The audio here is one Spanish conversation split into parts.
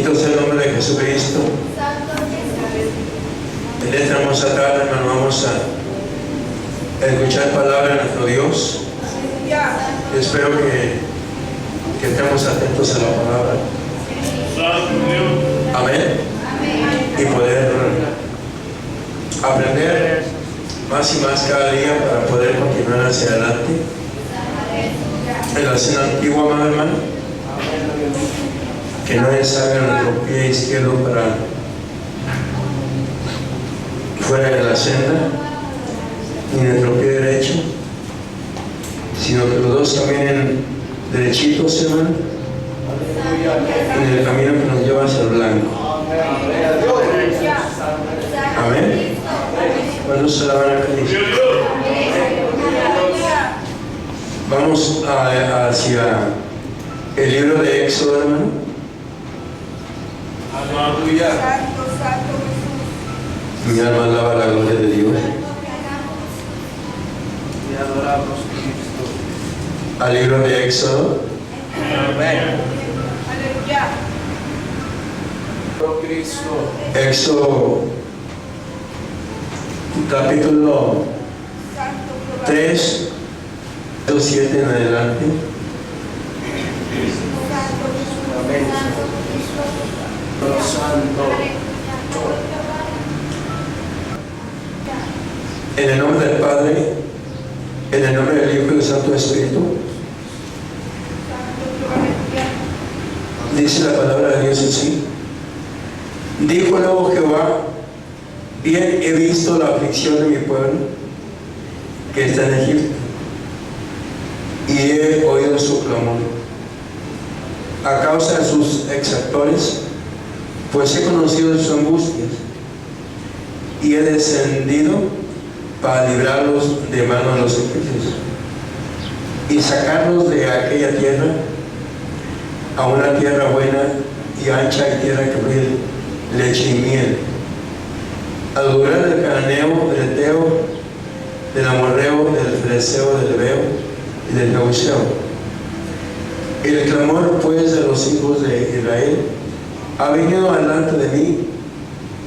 Bendito sea el nombre de Jesucristo. En esta hermosa tarde, hermano, vamos a escuchar palabra de nuestro Dios. Espero que estemos atentos a la palabra. Amén. Y poder aprender más y más cada día para poder continuar hacia adelante. En la cena antigua, amado hermano, que no salga nuestro pie izquierdo para fuera de la senda, ni nuestro pie derecho, sino que los dos caminen derechitos, hermano, en el camino que nos lleva hacia el blanco. Amén. ¿Cuándo se la van a creer? Vamos hacia el libro de Éxodo, hermano. Mi alma alaba la gloria de Dios. Al libro de Éxodo. Éxodo capítulo 3, 7 en adelante. En el nombre del Padre, en el nombre del Hijo y del Santo Espíritu. Dice la palabra de Dios así. Dijo luego Jehová: bien he visto la aflicción de mi pueblo que está en Egipto, y he oído su clamor a causa de sus exactores, pues he conocido sus angustias, y he descendido para librarlos de mano de los egipcios y sacarlos de aquella tierra a una tierra buena y ancha, y tierra que fluye leche y miel, al lugar del cananeo, del eteo, del amorreo, del fereceo, del heveo y del jebuseo. El clamor pues de los hijos de Israel ha venido delante de mí,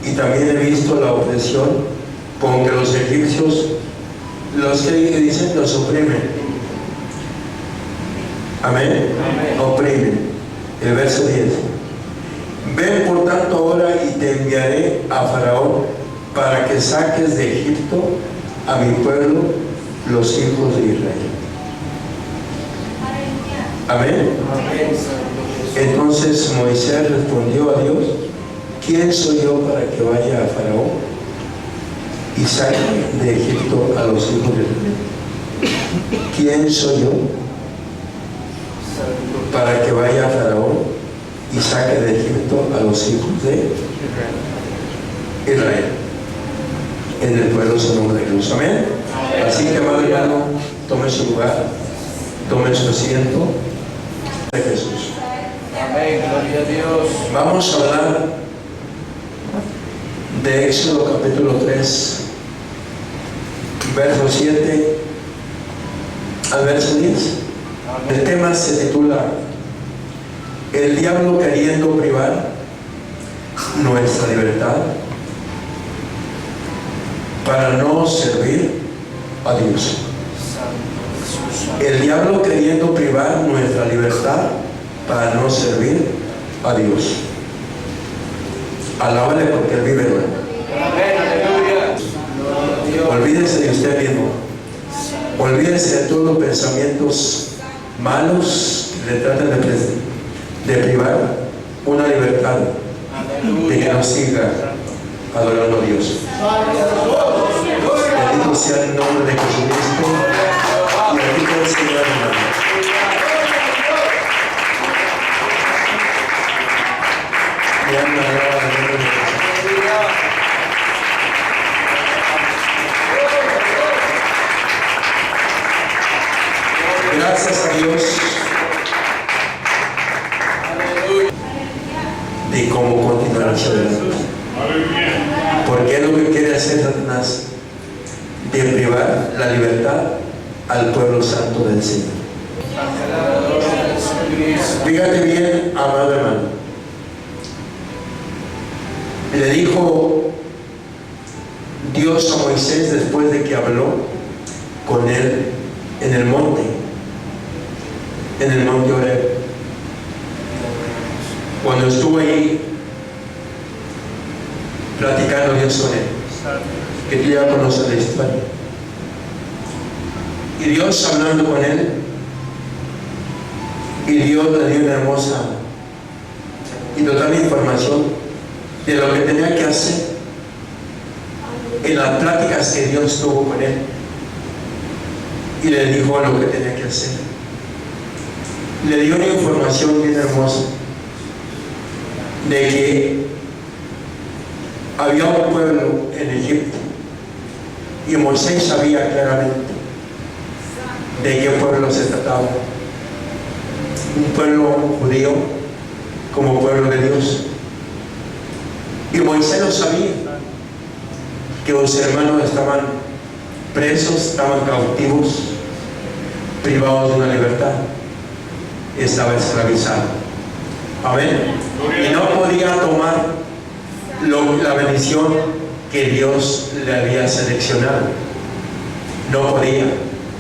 y también he visto la opresión con que los egipcios, los que dicen, los oprimen. Amén. Oprimen. El verso 10. Ven por tanto ahora, y te enviaré a Faraón para que saques de Egipto a mi pueblo, los hijos de Israel. Amén. Entonces Moisés respondió a Dios: ¿quién soy yo para que vaya a Faraón y saque de Egipto a los hijos de Israel? ¿Quién soy yo para que vaya a Faraón y saque de Egipto a los hijos de Israel? En el pueblo su nombre de Jesús. Amén. Así que, amado hermano, tome su lugar, tome su asiento de Jesús. Amén, gloria a Dios. Vamos a hablar de Éxodo capítulo 3, verso 7 al verso 10. El tema se titula: el diablo queriendo privar nuestra libertad para no servir a Dios. El diablo queriendo privar nuestra libertad para no servir a Dios. Alábale porque Él vive, hermano. Olvídese de usted mismo. Olvídese de todos los pensamientos malos que le tratan de privar una libertad de que no siga adorando a Dios. Bendito sea el nombre de Jesucristo. Y bendito el Señor, hermano. Mi alma alaba el nombre de Jesús. Gracias a Dios de cómo continuar hacia adelante. Porque es lo que quiere hacer Satanás, de privar la libertad al pueblo santo del Señor. Fíjate bien, amado hermano, Le dijo Dios a Moisés después de que habló con él en el monte Horeb. Cuando estuvo ahí platicando Dios con él, que tú ya conoces la historia. Y Dios hablando con él, y Dios le dio una hermosa y total información de lo que tenía que hacer en las pláticas que Dios tuvo con él, y le dijo lo que tenía que hacer. Le dio una información bien hermosa de que había un pueblo en Egipto, y Moisés sabía claramente de qué pueblo se trataba. Un pueblo judío como pueblo de Dios. Y Moisés lo sabía, que los hermanos estaban presos, estaban cautivos, privados de una libertad, estaba esclavizado. Amén. Y no podía tomar la bendición que Dios le había seleccionado. No podía.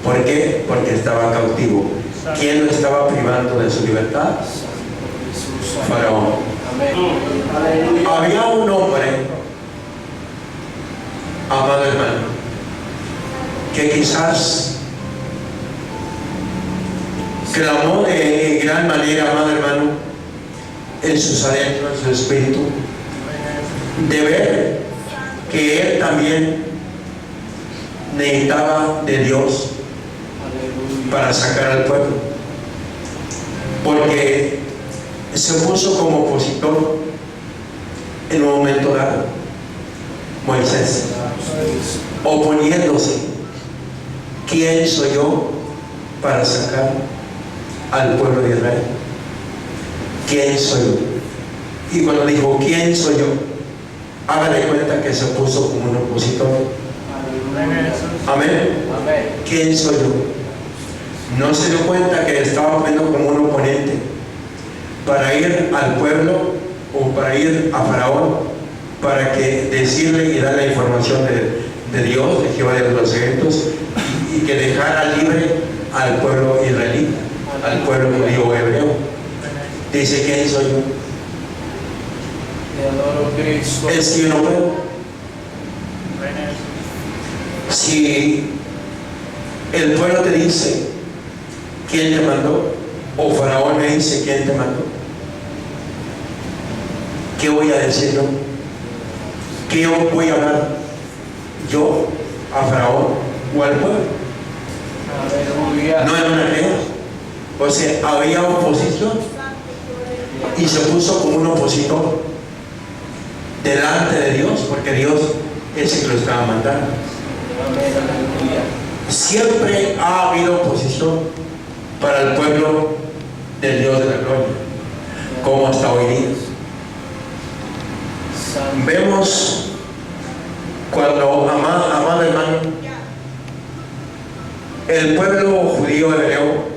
¿Por qué? Porque estaba cautivo. ¿Quién lo estaba privando de su libertad? Faraón. Había un hombre, amado hermano, que quizás clamó de gran manera, amado hermano, en sus adentros, en su espíritu, de ver que él también necesitaba de Dios para sacar al pueblo, porque se puso como opositor en un momento dado, Moisés, oponiéndose. ¿Quién soy yo para sacar al pueblo de Israel? ¿Quién soy yo? Y cuando dijo ¿quién soy yo?, hágale cuenta que se puso como un opositor. Amén. ¿Quién soy yo? No se dio cuenta que estaba poniendo como un oponente para ir al pueblo o para ir a Faraón, para que decirle y darle la información de Dios, de Jehová de los ejércitos, y que dejara libre al pueblo israelita, al pueblo judío hebreo. Dice, ¿quién soy yo? Te adoro, Cristo. Es que yo no puedo. Si el pueblo te dice ¿quién te mandó?, o Faraón me dice ¿quién te mandó?, ¿qué voy a decir yo? ¿Qué voy a hablar yo a Faraón o al pueblo? Aleluya. No era una guerra. O sea, había oposición y se puso como un opositor delante de Dios, porque Dios es el que lo estaba mandando. Aleluya. Siempre ha habido oposición para el pueblo del Dios de la gloria, como hasta hoy día. Vemos cuando, amado hermano, el pueblo judío hebreo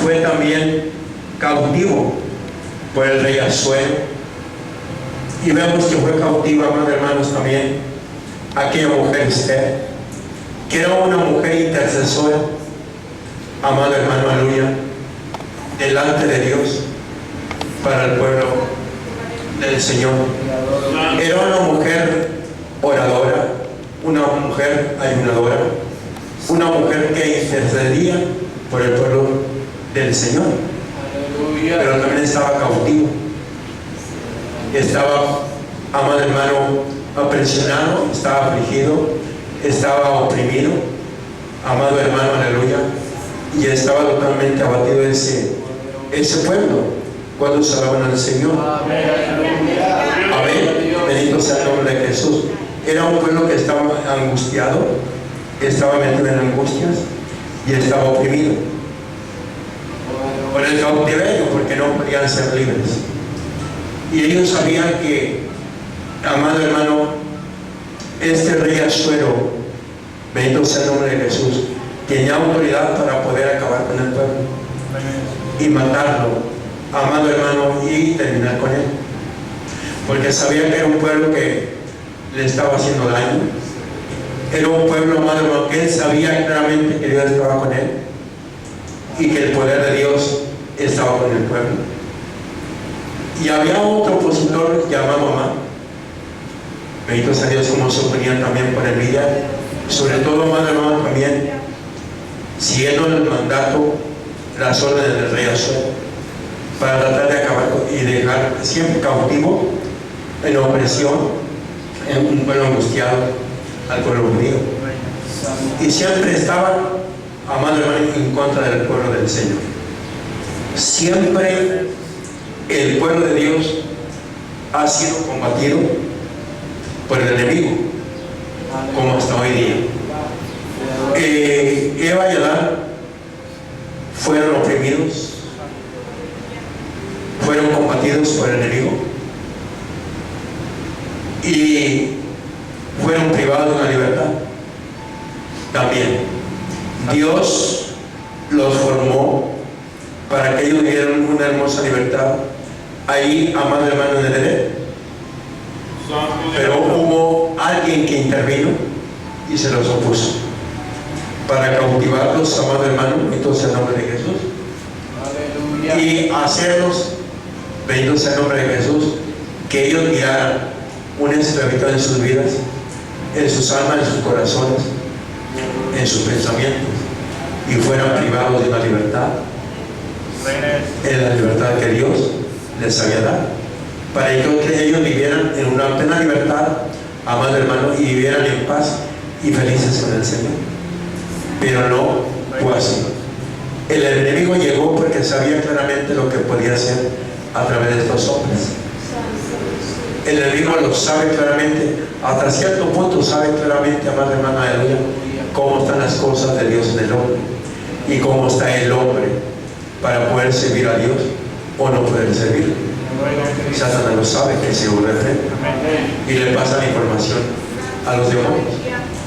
fue también cautivo por el rey Asuero, y vemos que fue cautiva, amados hermanos, también aquella mujer Esther, que era una mujer intercesora, amado hermano, aleluya, delante de Dios para el pueblo del Señor. Era una mujer oradora, una mujer ayunadora, una mujer que intercedía por el pueblo del Señor. Aleluya. Pero también estaba cautivo, estaba, amado hermano, apresionado, estaba afligido, estaba oprimido, amado hermano, aleluya, y estaba totalmente abatido ese pueblo cuando se alaban al Señor. Amén. Bendito sea el nombre de Jesús. Era un pueblo que estaba angustiado, estaba metido en angustias y estaba oprimido por el cautiverio, porque no podían ser libres. Y ellos sabían que, amado hermano, este rey Asuero, bendito sea el nombre de Jesús, tenía autoridad para poder acabar con el pueblo y matarlo, amado hermano, y terminar con él. porque sabía que era un pueblo que le estaba haciendo daño. Era un pueblo, amado hermano, que él sabía claramente que Dios estaba con él y que el poder de Dios estaba con el pueblo. Y había otro opositor llamado Amán. Bendito sea Dios, como se oponía también por envidia, sobre todo, amado hermano, también siguiendo el mandato, las órdenes del rey Asuero, para tratar de acabar y dejar siempre cautivo, en opresión, en un pueblo angustiado, al pueblo judío. Y siempre estaba, amado hermano, en contra del pueblo del Señor. Siempre el pueblo de Dios ha sido combatido por el enemigo, como hasta hoy día. Eva y Adán fueron oprimidos, fueron combatidos por el enemigo y fueron privados de la libertad. También Dios los formó para que ellos vivieran una hermosa libertad ahí, amado hermano, en el Edén. Pero hubo alguien que intervino y se los opuso para cautivarlos, amado hermano, entonces en nombre de Jesús. Aleluya. Y hacerlos, bendito sea el nombre de Jesús, que ellos guiaran una esclavitud en sus vidas, en sus almas, en sus corazones, en sus pensamientos, y fueran privados de una libertad, en la libertad que Dios les había dado, para que ellos vivieran en una plena libertad, amado hermano, y vivieran en paz y felices con el Señor. Pero no fue así. El enemigo llegó porque sabía claramente lo que podía hacer a través de estos hombres. El enemigo lo sabe claramente, hasta cierto punto sabe claramente, amado hermano, aleluya, cómo están las cosas de Dios en el hombre y cómo está el hombre para poder servir a Dios o no poder servir. Satanás lo sabe, que se vuelve frente y le pasa la información a los demonios,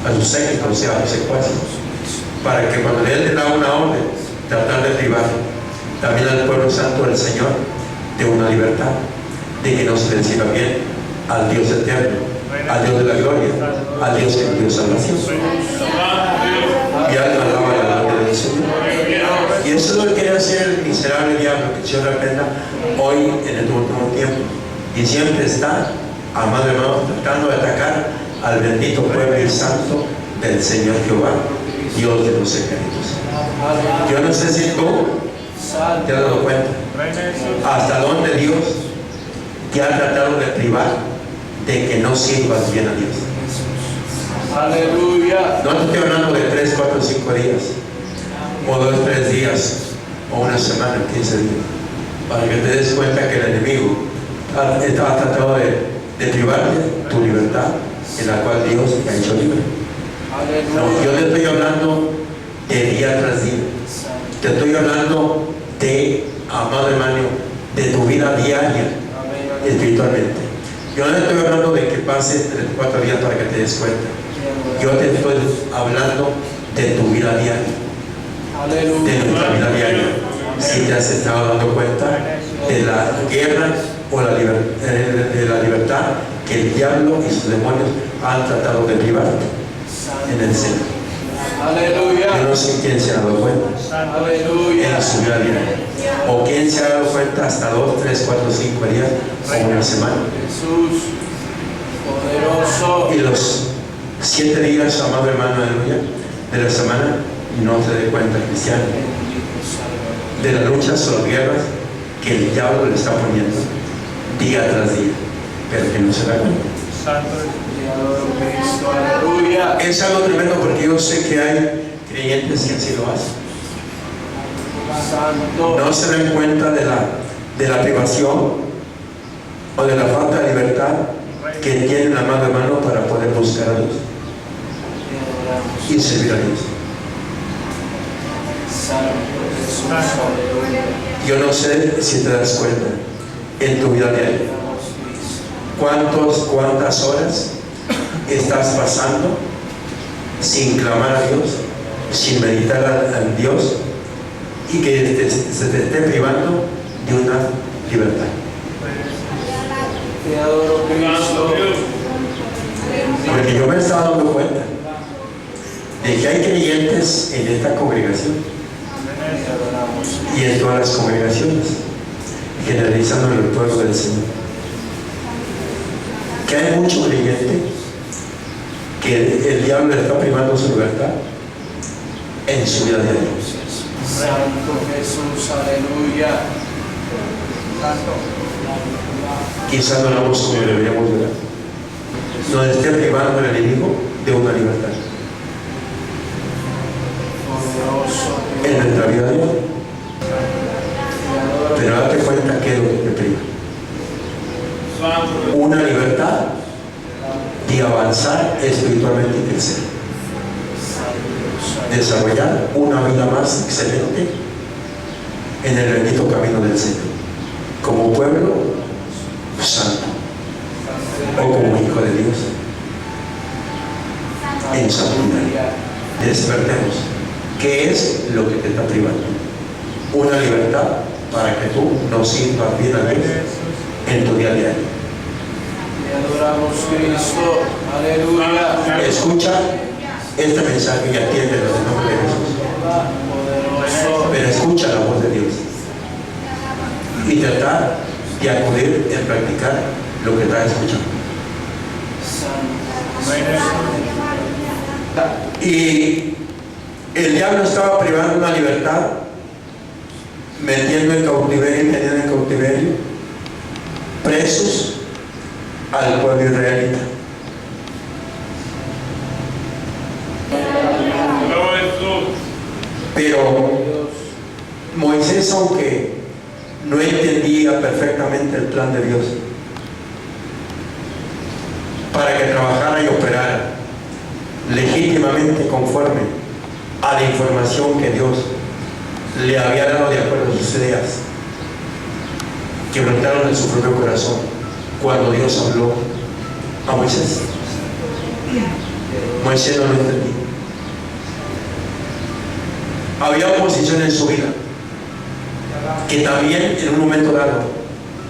a sus séquitos, o sea, a los secuaces, para que cuando él le da una orden, tratar de privar también al pueblo santo del Señor de una libertad, de que no se le sirva bien al Dios eterno, al Dios de la gloria, al Dios que dio salvación. Y alaba la gloria del Señor. Y eso es lo que quería hacer el miserable diablo, que Dios reprenda hoy en el último tiempo. Y siempre está, amado hermano, tratando de atacar al bendito pueblo y santo del Señor Jehová, Dios de los ejércitos. Yo no sé si tú te has dado cuenta hasta dónde Dios te ha tratado de privar de que no sirvas bien a Dios. Aleluya. No te estoy hablando de 3, 4, 5 días, o 2, 3 días, o una semana, 15 días, para que te des cuenta que el enemigo ha tratado de privarte tu libertad, en la cual Dios te ha hecho libre. No, yo te estoy hablando de día tras día. Te estoy hablando de, amado hermano, de tu vida diaria espiritualmente. Yo no te estoy hablando de que pases 3, 4 días para que te des cuenta. Yo te estoy hablando de tu vida diaria, de nuestra vida diaria. Si te has estado dando cuenta de la guerra o de la libertad que el diablo y sus demonios han tratado de privarte en el Señor. Yo no sé quién se ha dado cuenta en su vida diaria, o quién se ha dado cuenta hasta 2, 3, 4, 5 días o una semana. Y los 7 días, amado hermano, aleluya, de la semana no se dé cuenta el cristiano de las luchas o las guerras que el diablo le está poniendo día tras día, pero que no se da cuenta. Es algo tremendo, porque yo sé que hay creyentes que así lo hacen. No se dan cuenta de la privación o de la falta de libertad que tienen, amado hermano, para poder buscar a Dios y servir a Dios. Yo no sé si te das cuenta en tu vida diaria cuántas horas estás pasando sin clamar a Dios, sin meditar en Dios, y que se te esté privando de una libertad. Te adoro, Cristo. Porque yo me estaba dando cuenta de que hay creyentes en esta congregación Te adoramos. y en todas las congregaciones, generalizando en el pueblo del Señor, que hay mucho creyente que el diablo le está privando su libertad en su vida diaria. Santo Jesús, aleluya. Quizás no hablamos como deberíamos ver. Nos esté privando el enemigo de una libertad Poderoso. en nuestra vida diaria. Te adoro. Pero date cuenta que es lo que te priva. Una libertad de avanzar espiritualmente y crecer. Desarrollar una vida más excelente en el bendito camino del Señor, como pueblo santo o como hijo de Dios en santidad. Despertemos. ¿Qué es lo que te está privando? Una libertad para que tú no sirvas bien a Dios en tu día a día. Te adoramos, Cristo. Aleluya. Escucha este mensaje y atiéndelo en el nombre de Jesús. Poderoso. Pero escucha la voz de Dios y tratar de acudir en practicar lo que estás escuchando. Y el diablo estaba privando una libertad, metiendo en cautiverio y teniendo en cautiverio presos al pueblo israelita. Pero Moisés, aunque no entendía perfectamente el plan de Dios para que trabajara y operara legítimamente conforme a la información que Dios le había dado de acuerdo a sus ideas, que brotaron en su propio corazón cuando Dios habló a Moisés. Moisés no lo entendía. Había oposición en su vida, que también en un momento dado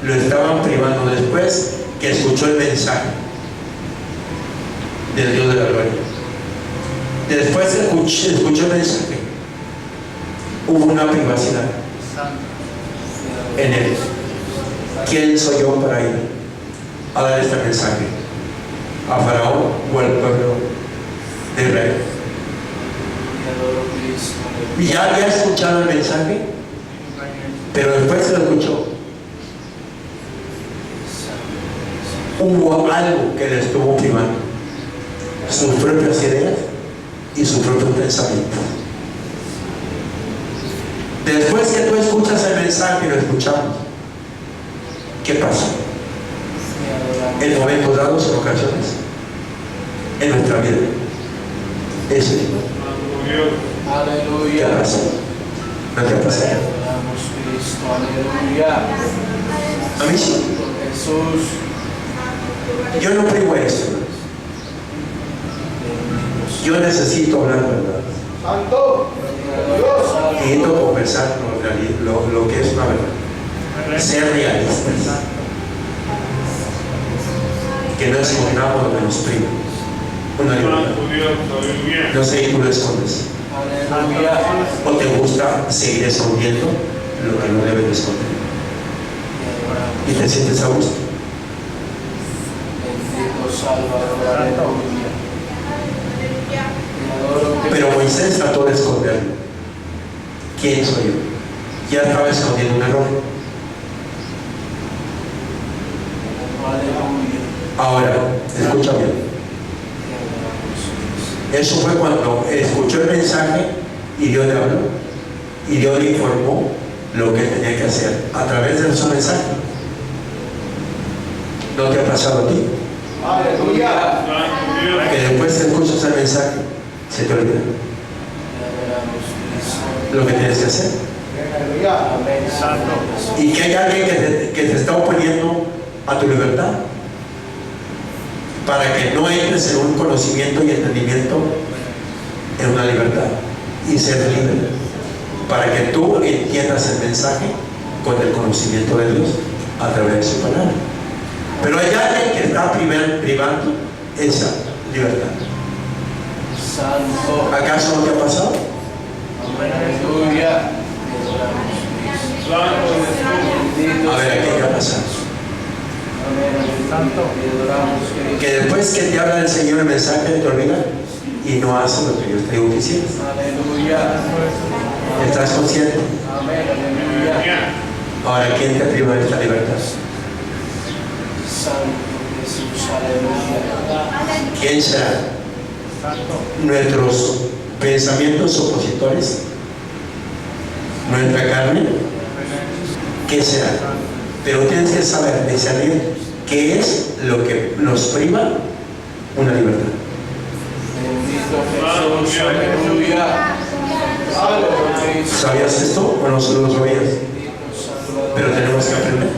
lo estaban privando después que escuchó el mensaje del Dios de la gloria. Después que escuchó el mensaje, hubo una privacidad en él. ¿Quién soy yo para ir a dar este mensaje a Faraón o al pueblo de Israel? Y ya había escuchado el mensaje, pero después se lo escuchó. Hubo algo que le estuvo privando: sus propias ideas y sus propios pensamientos. Después que tú escuchas el mensaje y lo escuchamos, ¿qué pasa? En momentos dados, en ocasiones, en nuestra vida, eso ¿qué Aleluya. pasa? ¿No te pasa? Te adoramos, Cristo. Aleluya. A mí sí. Jesús. Yo no privo esto. Yo necesito hablar verdad. Santo Dios. Necesito conversar lo que es una verdad. Ser realistas. Que no escondamos lo que nos priva. Una libertad. No sé si tú lo escondes. Aleluya. ¿O te gusta seguir escondiendo lo que no debes de esconder? Y te sientes a gusto. Bendito Salvador. Aleluya. Te adoro, Cristo. Pero Moisés trató de esconderlo. ¿Quién soy yo? Ya estaba escondiendo un error. Aleluya. Ahora, escucha bien. Eso fue cuando escuchó el mensaje y Dios le habló. Y Dios le informó lo que tenía que hacer a través de su mensaje. ¿No te ha pasado a ti? Aleluya. Que después que escuchas el mensaje, se te olvida Te adoramos, Cristo. lo que tienes que hacer. Aleluya. Amén. Santo. Y que hay alguien que te está oponiendo a tu libertad para que no entres en un conocimiento y entendimiento en una libertad y ser libre, para que tú entiendas el mensaje con el conocimiento de Dios a través de su palabra. Pero hay alguien que está privando esa libertad. Santo. ¿Acaso no te ha pasado? Aleluya. A ver, ¿a qué te ha pasado? Que después que te habla el Señor el mensaje te olvida y no hace lo que yo te digo que hicieras. Aleluya. ¿Estás consciente? Amén. Aleluya. Ahora, ¿quién te priva de esta libertad? Santo Jesús. Aleluya. ¿Quién será? ¿Nuestros pensamientos opositores? ¿Nuestra carne? ¿Qué será? Pero tienes que saber, discernir qué es lo que nos priva una libertad. Bendito Jesús. Aleluya. Aleluya. ¿Sabías esto o no solo lo sabías? Pero tenemos que aprender.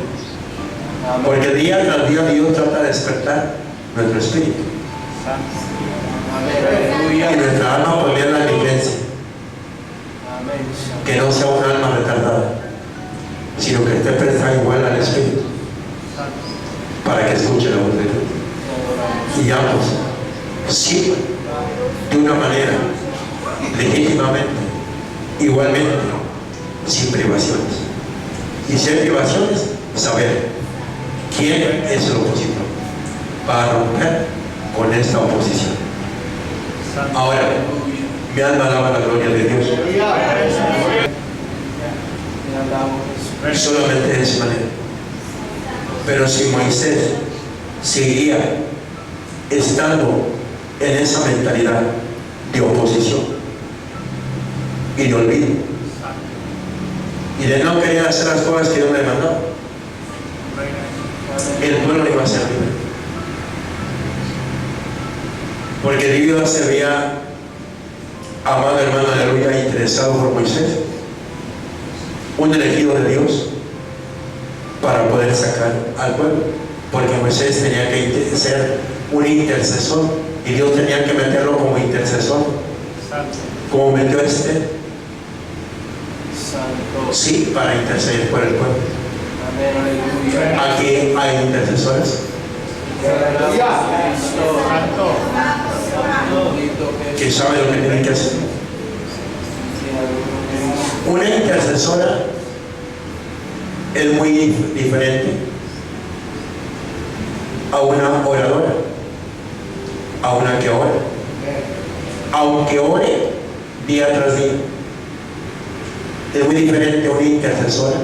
Porque día tras día Dios trata de despertar nuestro espíritu. Aleluya. Y nuestra alma poner la diligencia. Amén. Que no sea un alma retardada, sino que esté prestada igual al espíritu. Para que escuche la voz de Dios. Y ambos sirvan de una manera legítimamente, igualmente, sin privaciones. Y sin privaciones, saber quién es el opositor para romper con esta oposición. Ahora, mi alma alaba la gloria de Dios. Solamente de esa manera. Pero si Moisés seguía estando en esa mentalidad de oposición y de olvido y de no querer hacer las cosas que Dios le mandaba, el pueblo no iba a ser libre. Porque Dios se había, amado hermano, aleluya, interesado por Moisés, un elegido de Dios, para poder sacar al pueblo. Porque Moisés tenía que ser un intercesor y Dios tenía que meterlo como intercesor, como metió a Esther. Santo. Sí, para interceder por el pueblo. Amén. Aleluya. Aquí hay intercesores que saben lo que tienen que hacer. Una intercesora es muy diferente a una oradora, a una que ora, aunque ore día tras día. Es muy diferente a una intercesora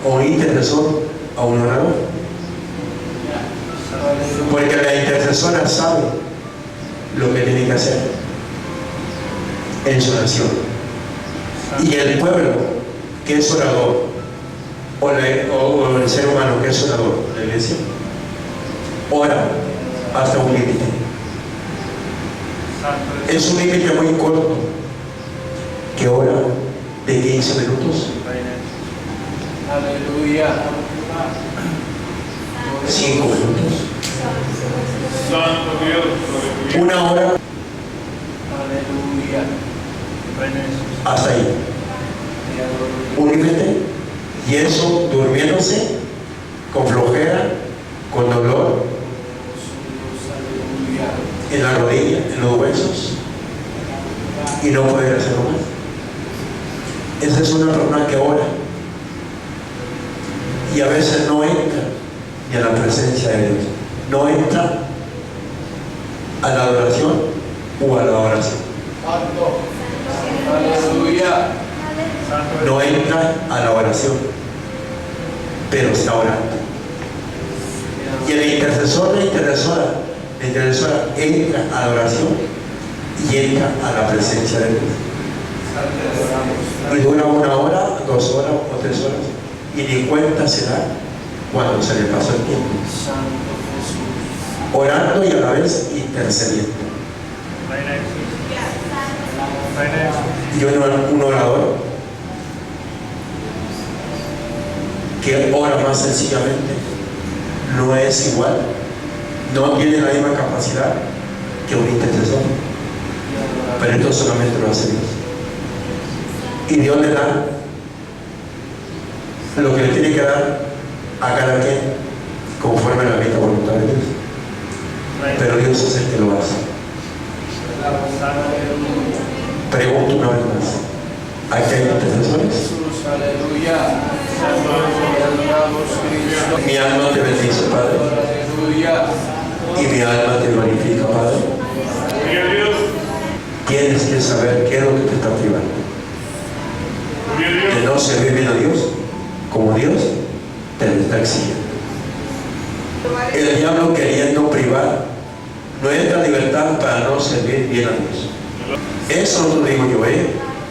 o un intercesor a un orador, porque la intercesora sabe lo que tiene que hacer en su nación, y el pueblo que es orador o el ser humano que es orador, la iglesia, ora hasta un límite. Es un límite muy corto, que ora de 15 minutos, Aleluya. 5 minutos, Santo Dios. una hora, Aleluya. hasta ahí. Un límite, y eso durmiéndose, con flojera, con dolor, Aleluya. en la rodilla, en los huesos, y no poder hacerlo más. Esa es una persona que ora y a veces no entra ni a la presencia de Dios, no entra a la adoración o a la oración, Aleluya. no entra a la oración, pero está orando. Y el intercesor, la intercesora entra a la oración y entra a la presencia de Dios. Y dura 1 hora, 2 horas o 3 horas, y ni cuenta se da cuando se le pasó el tiempo, Santo Jesús. orando y a la vez intercediendo. Y un orador que ora más sencillamente no es igual, no tiene la misma capacidad que un intercesor, pero esto solamente lo hace Dios. Y Dios le da lo que le tiene que dar a cada quien conforme a la misma voluntad de Dios. Pero Dios es el que lo hace. Pregunto una vez más, ¿aquí hay intercesores? Jesús, aleluya. Mi alma te bendice, Padre, Aleluya. y mi alma te glorifica, Padre. Tienes que saber qué es lo que te está privando de no servir bien a Dios como Dios te lo está exigiendo. El diablo queriendo privar nuestra libertad para no servir bien a Dios. Eso no lo digo yo,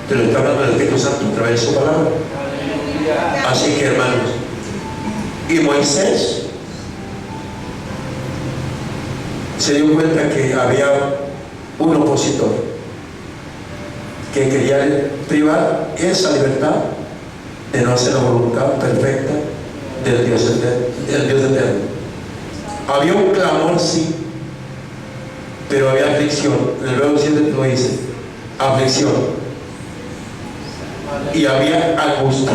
te lo está hablando el Espíritu Santo a través de su palabra. Aleluya. Así que, hermanos, y Moisés se dio cuenta que había un opositor que quería privar esa libertad de no hacer la voluntad perfecta del Dios eterno. Había un clamor, sí, pero había aflicción. En el verso 7 lo dice, aflicción. Y había angustia.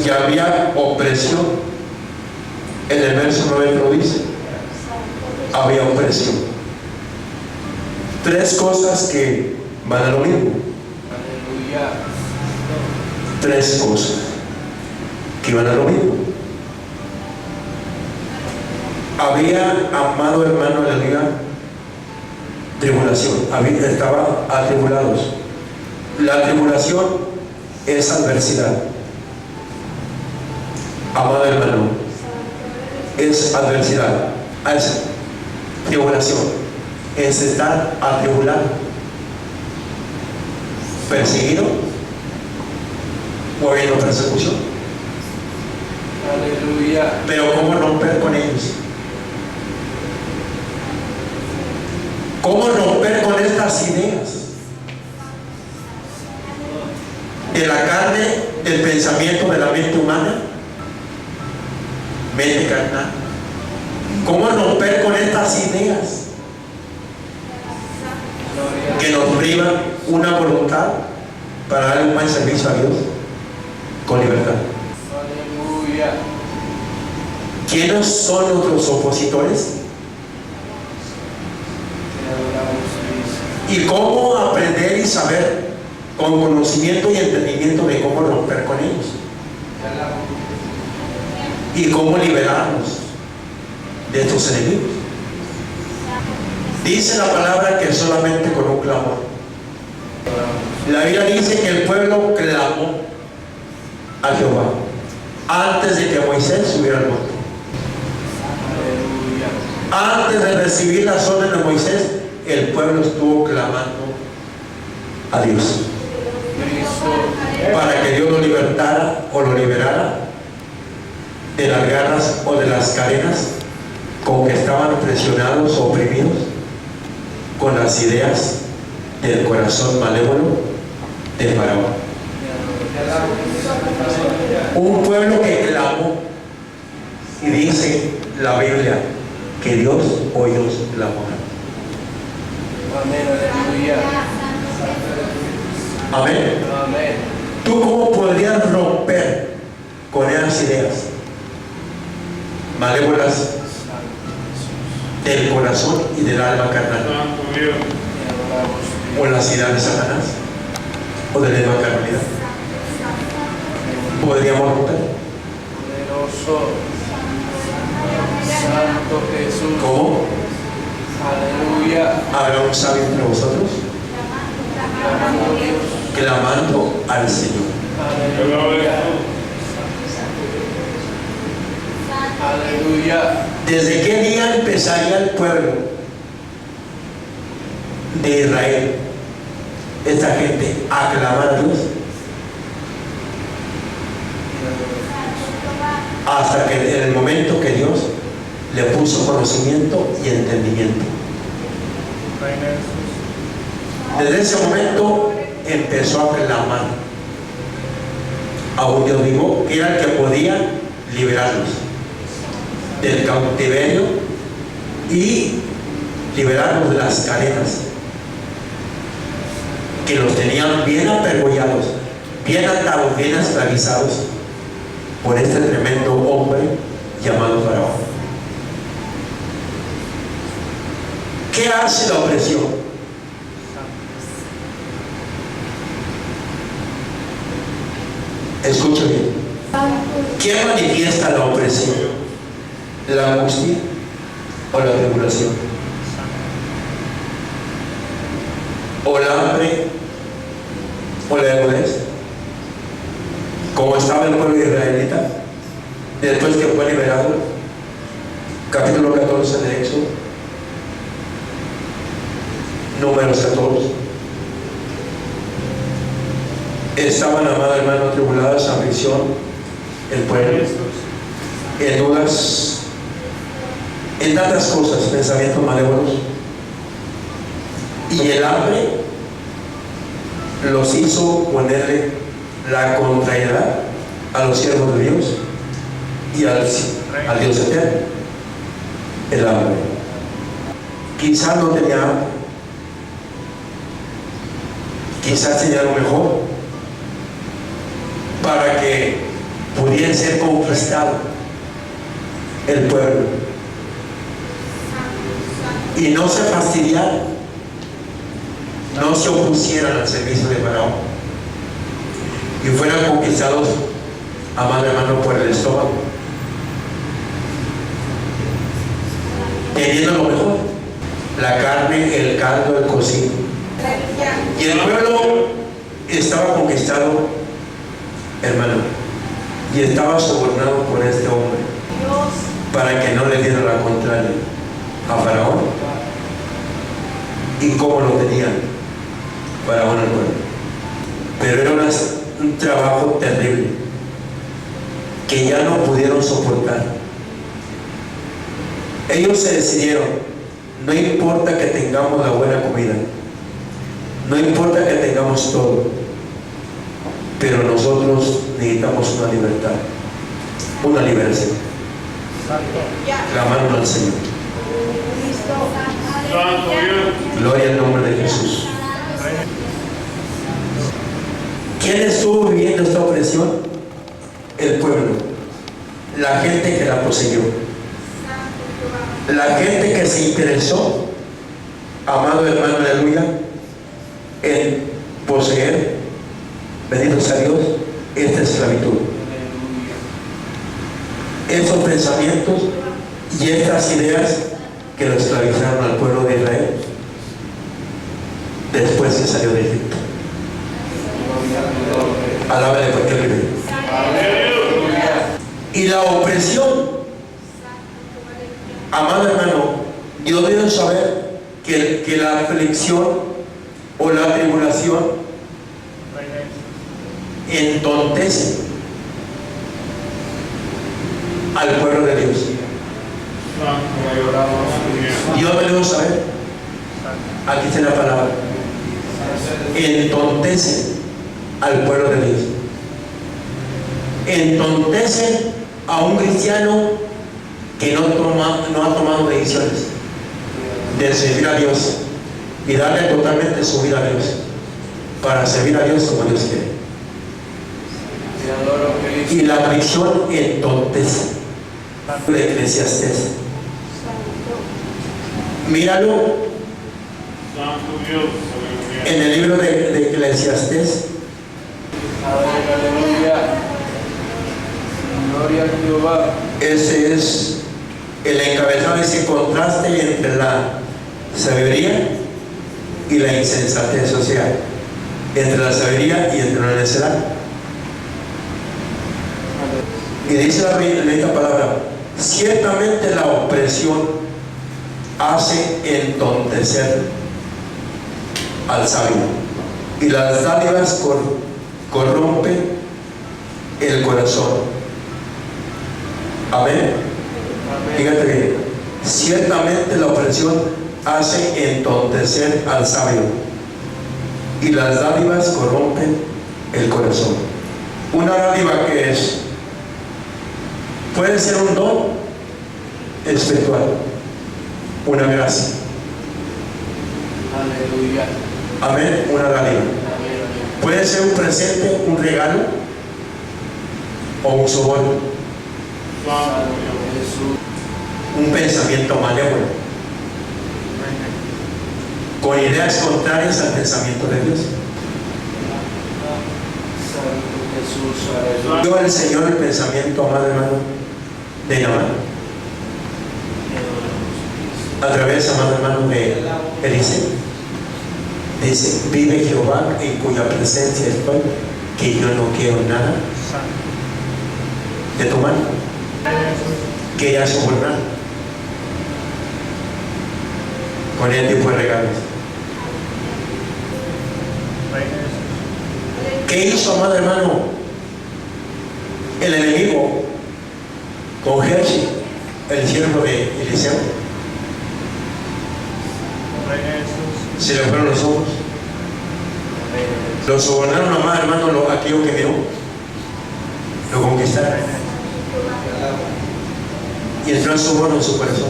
Y había opresión. En el verso 9 lo dice, había opresión. Tres cosas que van a lo mismo. Aleluya. Tres cosas que van a lo mismo. Había, amado hermano, aleluya, tribulación. Estaba atribulados. La tribulación es adversidad. Amado hermano, es adversidad. Es tribulación. Es estar atribulado, perseguido o habiendo persecución. Aleluya. Pero ¿cómo romper con ellos? ¿Cómo romper con estas ideas de la carne, del pensamiento de la mente humana? Mente carnal. ¿Cómo romper con estas ideas que nos privan una voluntad para dar un buen servicio a Dios con libertad? Aleluya. ¿Quiénes son nuestros opositores? Te adoramos, Cristo. ¿Y cómo aprender y saber con conocimiento y entendimiento de cómo romper con ellos? Te alabamos. ¿Y cómo liberarnos de estos enemigos? Dice la palabra que solamente con un clamor. La Biblia dice que el pueblo clamó a Jehová antes de que Moisés subiera al monte. Aleluya. Antes de recibir las órdenes de Moisés, el pueblo estuvo clamando a Dios Cristo. para que Dios lo libertara o lo liberara de las garras o de las cadenas con que estaban presionados o oprimidos con las ideas del corazón malévolo de Faraón. Un pueblo que clamó, y dice la Biblia que Dios oyó su clamor. Amén. Aleluya. Amén. Amén. ¿Tú cómo podrías romper con esas ideas malévolas del corazón y del alma carnal? Te adoramos, O las ideas de Satanás o de la alma carnalidad. ¿Podríamos romper? poderoso. Santo Jesús. ¿Cómo? Aleluya. ¿Habrá un sabio entre vosotros? Clamando a Dios. Clamando al Señor. Aleluya. Aleluya. ¿Desde qué día empezaría el pueblo de Israel, esta gente, a clamar a Dios? Hasta que en el momento que Dios le puso conocimiento y entendimiento. Desde ese momento empezó a clamar a un Dios vivo que era el que podía liberarlos del cautiverio y liberarnos de las cadenas que los tenían bien apergollados, bien atados, bien esclavizados por este tremendo hombre llamado Faraón. ¿Qué hace la opresión? Escucha bien. ¿Qué manifiesta la opresión? ¿La angustia o la tribulación? ¿O la hambre o la desnudez? Como estaba el pueblo israelita después que fue liberado, capítulo 14 de Éxodo, números 14. Estaban, amado hermano, tribuladas, aflicción, el pueblo, en dudas, en tantas cosas, pensamientos malévolos, y el hambre los hizo ponerle la contrariedad a los siervos de Dios y al Dios eterno. El hambre. Quizás no tenía hambre, quizás tenía lo mejor para que pudiera ser conquistado el pueblo y no se fastidiaran, no se opusieran al servicio de Faraón y fueran conquistados, amado hermano, por el estómago, teniendo lo mejor, la carne, el caldo, el cocido. Y el pueblo estaba conquistado, hermano, y estaba sobornado por este hombre para que no le diera la contraria a Faraón. ¿Y cómo lo tenían Faraón al pueblo? Pero era un trabajo terrible que ya no pudieron soportar. Ellos se decidieron: no importa que tengamos la buena comida, no importa que tengamos todo, pero nosotros necesitamos una libertad, una liberación. Clamando al Señor. Gloria al nombre de Jesús. ¿Quién estuvo viviendo esta opresión? El pueblo, la gente que la poseyó, la gente que se interesó, amado hermano, aleluya, en poseer, bendito sea Dios, esta esclavitud, esos pensamientos y estas ideas que lo esclavizaron al pueblo de Israel después que salió de Egipto. Alábale porque él vive. Y la opresión, amado hermano, Dios debe saber que la aflicción o la tribulación entontece al pueblo de Dios. Dios me debe saber, aquí está la palabra, entontece al pueblo de Dios, entontece a un cristiano que no ha tomado decisiones de servir a Dios y darle totalmente su vida a Dios para servir a Dios como Dios quiere. Y la aflicción entontece. De Eclesiastés, míralo en el libro de Eclesiastés. Aleluya. Gloria a Jehová. Ese es el encabezado, ese contraste entre la sabiduría y la insensatez, o sea, entre la sabiduría y entre la necedad. Y dice la bendita palabra: ciertamente la opresión hace entontecer al sabio, y las dádivas corrompen el corazón. Amén. Fíjate bien, ciertamente la opresión hace entontecer al sabio, y las dádivas corrompen el corazón. Una dádiva, que es, puede ser un don espiritual, una gracia. Aleluya. Amén, una dádiva. Puede ser un presente, un regalo, o un soborno, Jesús. un pensamiento malévolo, con ideas contrarias al pensamiento de Dios. Santo Jesús, aleluya. Dio al Señor el pensamiento, amado hermano, de Naamán, a través, amado hermano, de Eliseo. Dice: vive Jehová en cuya presencia estoy, que yo no quiero nada de tu mano, que ella sobornar con el tipo de regalos. ¿Qué hizo, amado hermano, el enemigo con Jerjes, el siervo de Eliseo? Se le fueron los ojos. Lo sobornaron, amado hermano, aquello que miró. Lo conquistaron. Y entró el soborno en su corazón.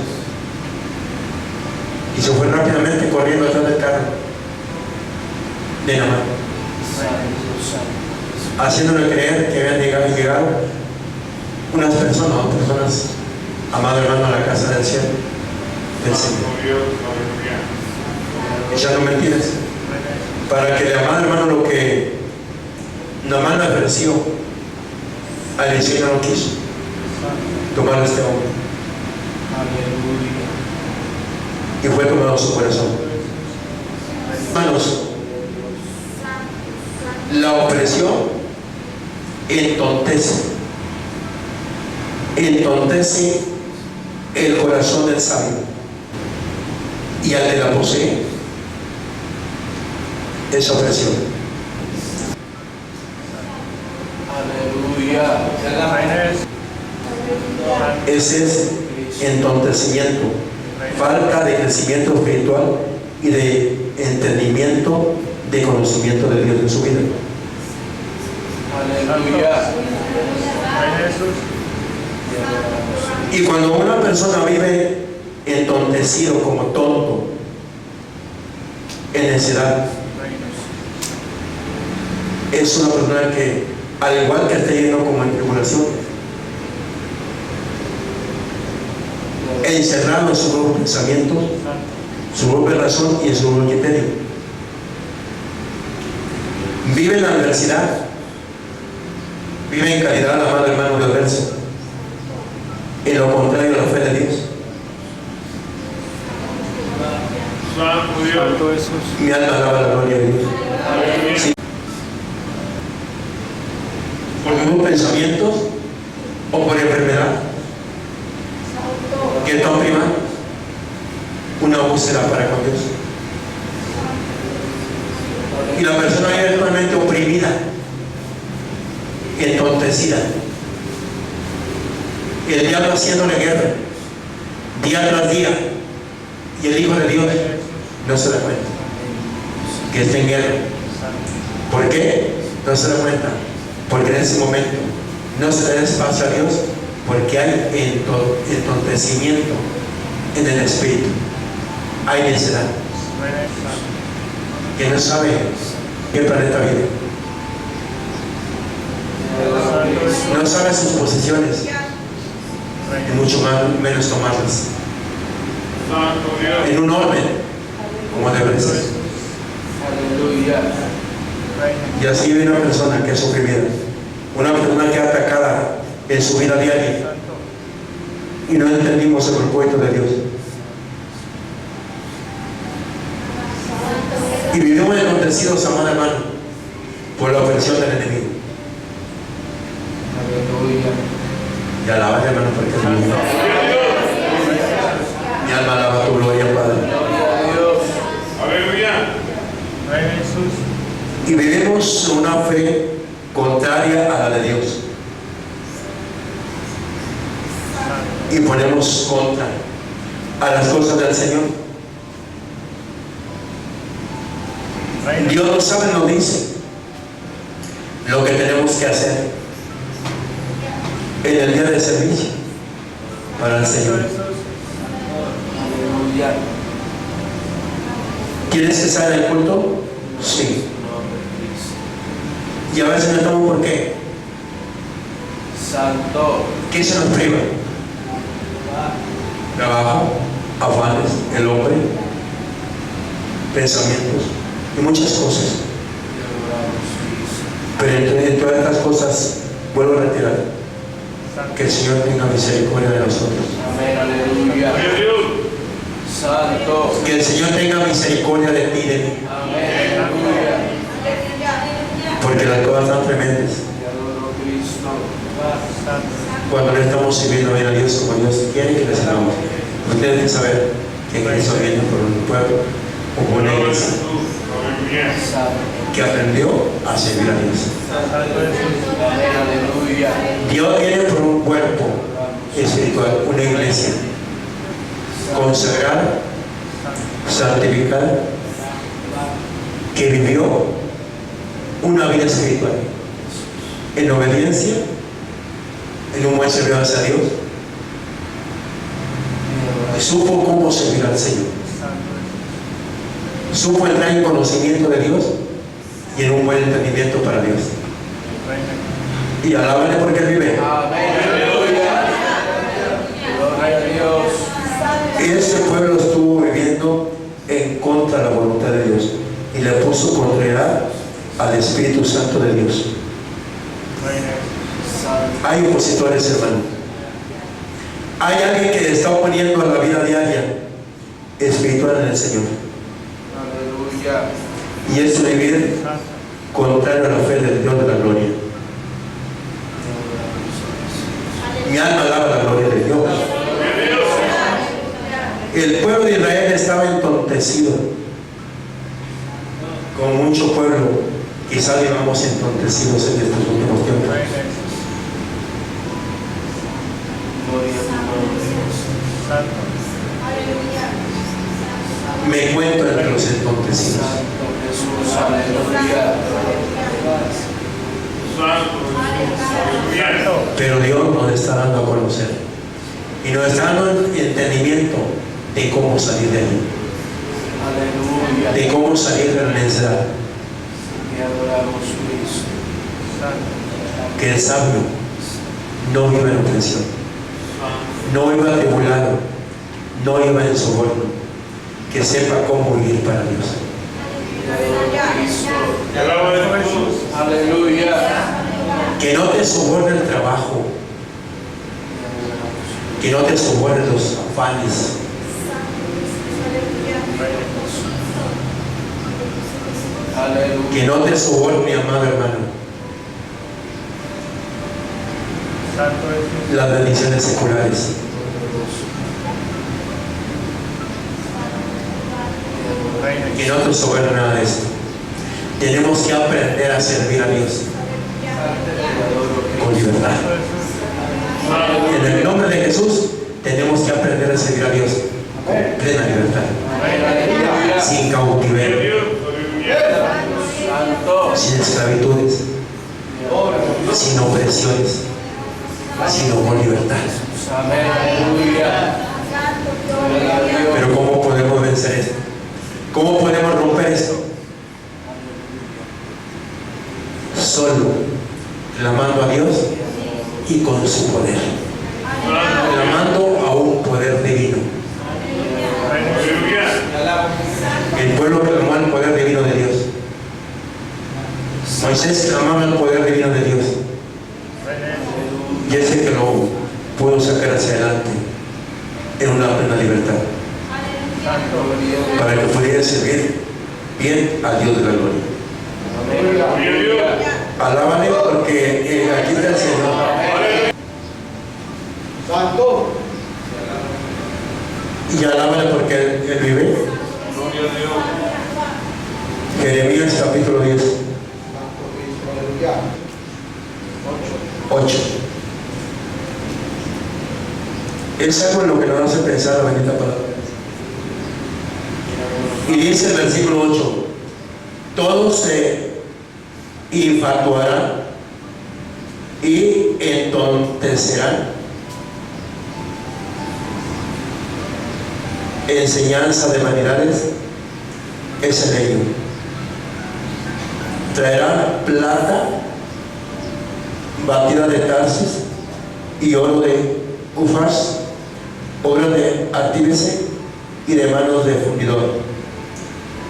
Y se fue rápidamente corriendo atrás del carro de Naamán, haciéndole creer que habían llegado unas personas, amado hermano, a la casa del cielo del Señor, echando mentiras, para que el amado hermano, lo que Naamán le ofreció, a Eliseo no lo quiso tomar a este hombre, y fue tomado su corazón. Hermanos, la opresión entontece el corazón del sabio, y al que la posee es opresión. Aleluya. Ese es entontecimiento, falta de crecimiento espiritual y de entendimiento, de conocimiento de Dios en su vida. Aleluya. Y cuando una persona vive entontecido, como tonto, en necedad, es una persona que, al igual que está yendo como en tribulación, encerrado en su propio pensamiento, su propia razón y en su propio criterio, vive en la adversidad, vive en calidad, amado hermano, de adverso, en lo contrario a la fe de Dios. Santo Jesús. Mi alma alaba la gloria de Dios. Sí. Por mismos pensamientos o por enfermedad que están prima una búsqueda para con Dios, y la persona es totalmente oprimida, entontecida, y el diablo haciéndole guerra día tras día, y el Hijo de Dios no se da cuenta que está en guerra. ¿Por qué? No se da cuenta porque en ese momento no se le da espacio a Dios, porque hay entontecimiento en el espíritu, hay necedad, que no sabe qué planeta vive, no sabe sus posiciones, y mucho menos tomarlas en un orden como debe ser. Aleluya. Y así vive una persona que es oprimida, una persona que es atacada en su vida diaria, y no entendimos el propósito de Dios, y vivimos enloquecidos, amado hermano, por la opresión del enemigo. Aleluya. Y alaba, hermano, porque es mi alma alaba tu gloria, Padre. Gloria a Dios. Aleluya. Y vivimos una fe contraria a la de Dios, y ponemos contra a las cosas del Señor. Dios no sabe, nos dice lo que tenemos que hacer en el día de servicio para el Señor. Aleluya. ¿Quieres que salga del culto? Sí. Nombre de Cristo. Y a veces no estamos, ¿por qué? Santo. ¿Qué se nos priva? Trabajo, afanes, el hombre, pensamientos y muchas cosas. Pero entre todas estas cosas, vuelvo a retirar, que el Señor tenga misericordia de nosotros. Amén, aleluya. Santo. Que el Señor tenga misericordia de ti y de mí. Amén, aleluya. Porque las cosas están tremendas. Te adoro, Cristo. Cuando no estamos sirviendo bien a Dios como Dios quiere que le sirvamos. Ustedes deben saber que Cristo viene por un pueblo o por una iglesia Santo. que aprendió a servir a Dios. Amén, aleluya. Dios viene por un cuerpo espiritual, una iglesia consagrada, santificada, que vivió una vida espiritual en obediencia, en un buen servicio hacia Dios, y supo cómo servir al Señor, supo entrar en conocimiento de Dios y en un buen entendimiento para Dios. Y alábale porque Él vive. Amén, aleluya. Gloria a Dios. Este pueblo estuvo viviendo en contra de la voluntad de Dios y le puso contrariedad al Espíritu Santo de Dios. Hay opositores, hermano. Hay alguien que está oponiendo a la vida diaria espiritual en el Señor. Aleluya. Y es vivir contrario a la fe del Dios de la gloria. Mi alma alaba la gloria de Dios. El pueblo de Israel estaba entontecido, como mucho pueblo, quizás vivamos entontecidos en estos últimos tiempos. Gloria a Dios. Me encuentro entre los entontecidos. Santo Jesús, aleluya. Pero Dios nos está dando a conocer y nos está dando entendimiento de cómo salir de allí, Aleluya. de cómo salir de la necesidad. Te adoramos, Cristo. Que el sabio no viva en opresión, no viva atribulado, no viva en soborno, que sepa cómo vivir para Dios. Te adoro, Cristo. Aleluya. Que no te soborne el trabajo, que no te soborne los afanes, Aleluya. que no te soborne, amado hermano, las bendiciones seculares. Que no te soborne nada de esto. Tenemos que aprender a servir a Dios con libertad. En el nombre de Jesús tenemos que aprender a servir a Dios con plena libertad, sin cautiverio, Santo. sin esclavitudes, sin opresiones, sino con libertad. Amén. Aleluya. Gloria a Dios. Pero ¿cómo podemos vencer esto? ¿Cómo podemos romper esto? Solo clamando a Dios y con su poder, clamando a un poder divino. El pueblo clamó al poder divino de Dios. Moisés clamaba al poder divino de Dios, y ese que lo pudo sacar hacia adelante en una plena libertad, para que pudiera servir bien al Dios de la gloria. Alábale porque aquí está el Señor. Santo. Y alábale porque Él vive. Jeremías capítulo 10, Santo Cristo. Aleluya. 8. Es algo en lo que nos hace pensar la bendita palabra. Y dice el versículo 8: todos se infatuarán y entontecerán. Enseñanza de vanidades es el ello. Traerán plata batida de Tarsis y oro de Ufaz, obra de artífice y de manos de fundidor.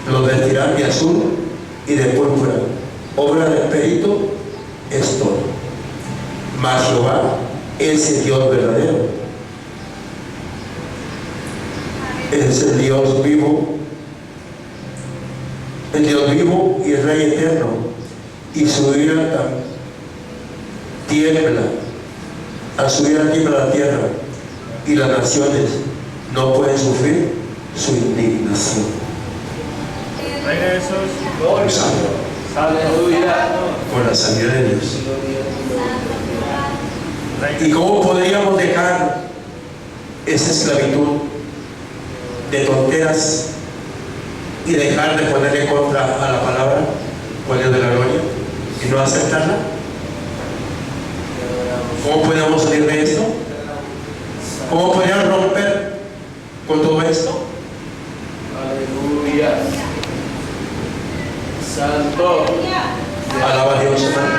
Los vestirán de azul y de púrpura, obra del perito es todo. Mas Jehová es el Dios verdadero, es el Dios vivo y el Rey eterno, y su ira tiembla, a su ira tiembla la tierra, y las naciones no pueden sufrir su indignación. Vamos a Aleluya. por la sangre de Dios. ¿Y cómo podríamos dejar esa esclavitud de tonteras y dejar de ponerle contra a la palabra, o al Dios de la gloria, y no aceptarla? ¿Cómo podemos salir de esto? ¿Cómo podríamos romper con todo esto? Aleluya. Santo. Alaba a Dios, hermano.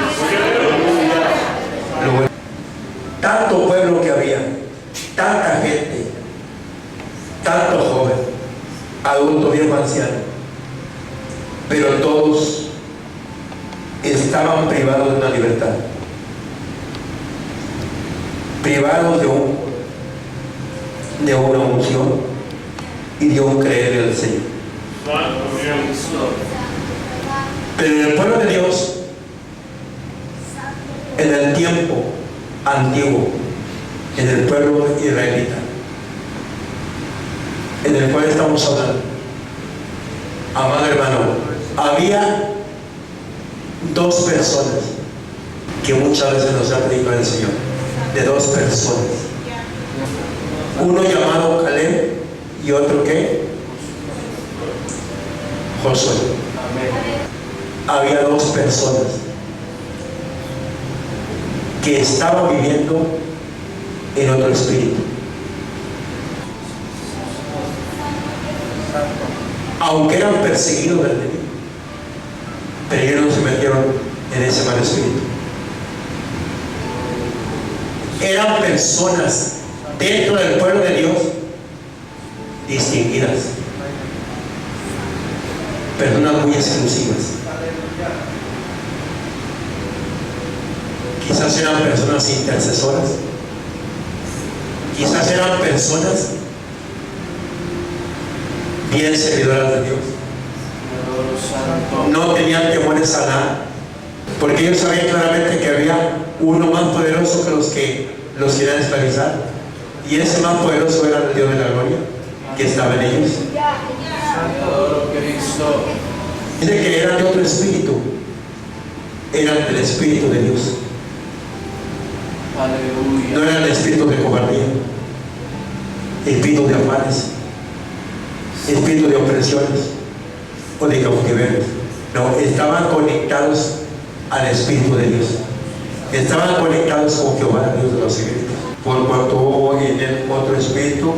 Lo bueno. Tanto pueblo que había, tanta gente, tanto joven, adulto, viejo, anciano, pero todos estaban privados de una libertad, privados de una unción y de un creer en el Señor. Pero en el pueblo de Dios, en el tiempo antiguo, en el pueblo israelita, en el cual estamos hablando, amado hermano, había dos personas que muchas veces nos ha predicado el Señor, de dos personas, uno llamado Caleb y otro que Josué. Había dos personas que estaban viviendo en otro espíritu. Aunque eran perseguidos del enemigo, pero ellos no se metieron en ese mal espíritu. Eran personas dentro del pueblo de Dios distinguidas, personas muy exclusivas. Quizás eran personas intercesoras, quizás eran personas bien servidoras de Dios, no tenían temores a nada, porque ellos sabían claramente que había uno más poderoso que los querían esclavizar, y ese más poderoso era el Dios de la gloria que estaba en ellos. Dice que eran de otro espíritu, eran del espíritu de Dios. Aleluya. No eran espíritus de cobardía, espíritus de afanes, espíritus de opresiones o de cautiverio. No, estaban conectados al Espíritu de Dios. Estaban conectados con Jehová, Dios de los ejércitos. Por cuanto hubo en él otro espíritu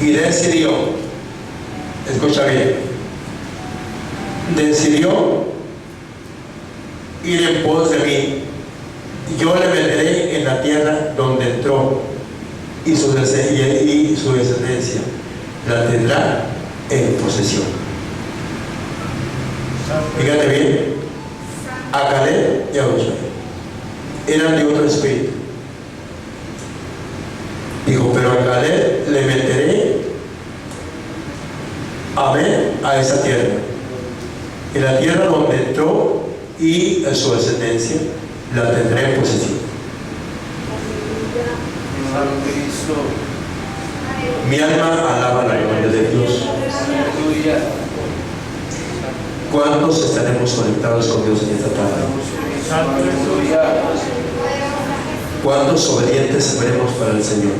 y decidió, escucha bien, decidió ir en pos de mí. Yo le meteré en la tierra donde entró y su descendencia la tendrá en posesión. Fíjate bien, a Caleb y a Josué eran de otro espíritu. Dijo, pero a Caleb le meteré, amén, a esa tierra, en la tierra donde entró y a su descendencia la tendré en posesión. Mi alma alaba la gloria de Dios. ¿Cuántos estaremos conectados con Dios en esta tarde? ¿Cuántos obedientes seremos para el Señor?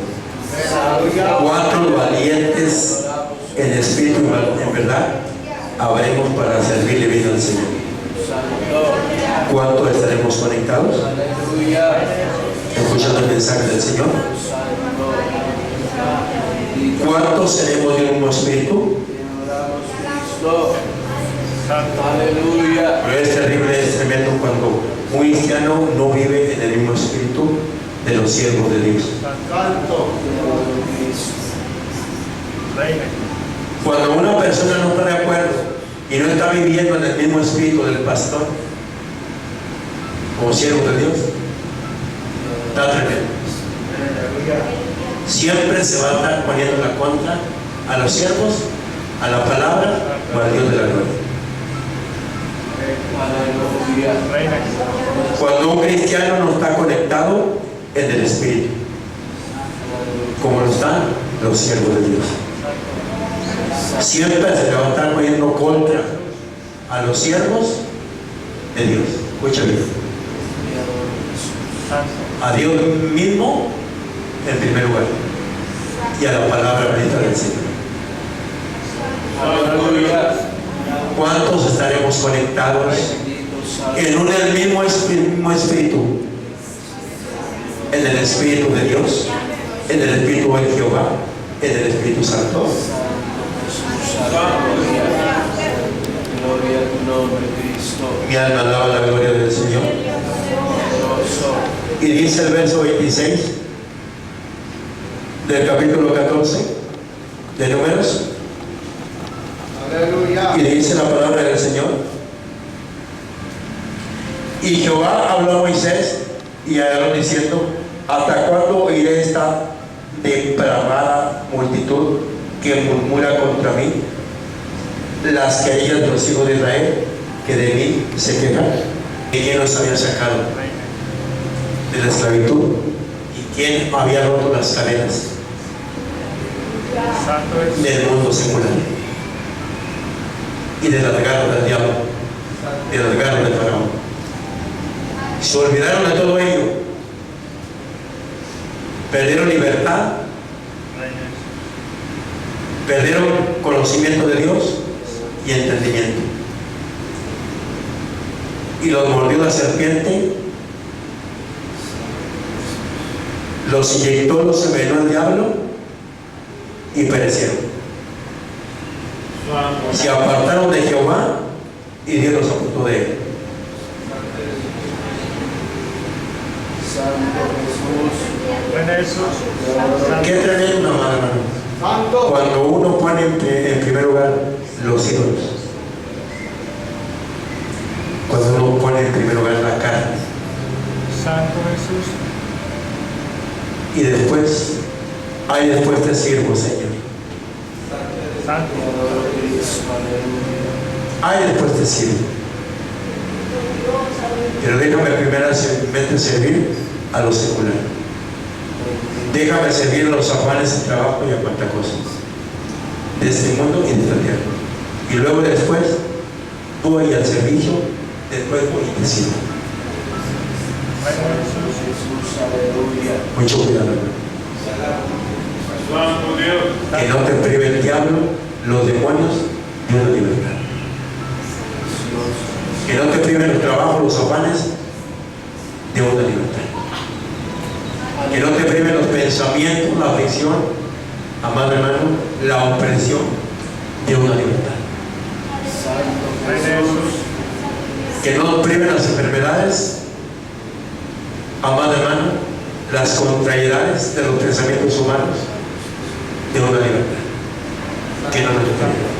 ¿Cuántos valientes en espíritu y en verdad habremos para servirle bien al Señor? ¿Cuántos estaremos conectados? Escuchando el mensaje del Señor. ¿Cuántos seremos de un mismo espíritu? Aleluya. Pero es terrible, es tremendo cuando un cristiano no vive en el mismo espíritu de los siervos de Dios. Santo. Cuando una persona no está de acuerdo y no está viviendo en el mismo espíritu del pastor, como siervo de Dios, está tremendo. Siempre se va a estar poniendo la contra a los siervos, a la palabra o al Dios de la gloria. Cuando un cristiano no está conectado en el espíritu, como lo están los siervos de Dios, siempre se le va a estar poniendo contra a los siervos de Dios. Escucha bien, a Dios mismo en primer lugar y a la palabra bendita del Señor. ¿Cuántos estaremos conectados en el mismo espíritu? En el Espíritu de Dios, en el Espíritu de Jehová, en el Espíritu Santo. Gloria a tu nombre, Cristo. Mi alma alaba la gloria del Señor. Y dice el verso 26 del capítulo 14 de Números. Aleluya. Y le dice la palabra del Señor. Y Jehová habló a Moisés y a Aarón diciendo: ¿hasta cuándo oiré esta depravada multitud que murmura contra mí? Las querellas de los hijos de Israel, que de mí se quejan. ¿Y quién los había sacado de la esclavitud? ¿Y quién había roto las cadenas del mundo secular y de las garras del diablo, de las garras del faraón? Se olvidaron de todo ello, perdieron libertad, perdieron conocimiento de Dios y entendimiento, y los mordió la serpiente, los inyectó, los envenenó el diablo y perecieron. Se apartaron de Jehová y Dios los apartó de él. Qué tremendo, hermano, Santo. cuando uno pone en primer lugar los ídolos, cuando uno pone en primer lugar la carne, Santo Jesús. y después te sirvo, Señor, Santo. después te sirvo, pero déjame primeramente servir a los seculares, déjame servir a los afanes de trabajo y a cuantas cosas de este mundo y de esta tierra, y luego después voy al servicio del cuerpo y te sirvo. Mucho cuidado, hermano. Que no te prive el diablo, los demonios de una libertad. Que no te prive el trabajo, los afanes de una libertad. Que no te prive los pensamientos, la aflicción, amado hermano, la opresión de una libertad. Que no nos priven las enfermedades, amado hermano, las contrariedades de los pensamientos humanos de una libertad. Que no nos priven.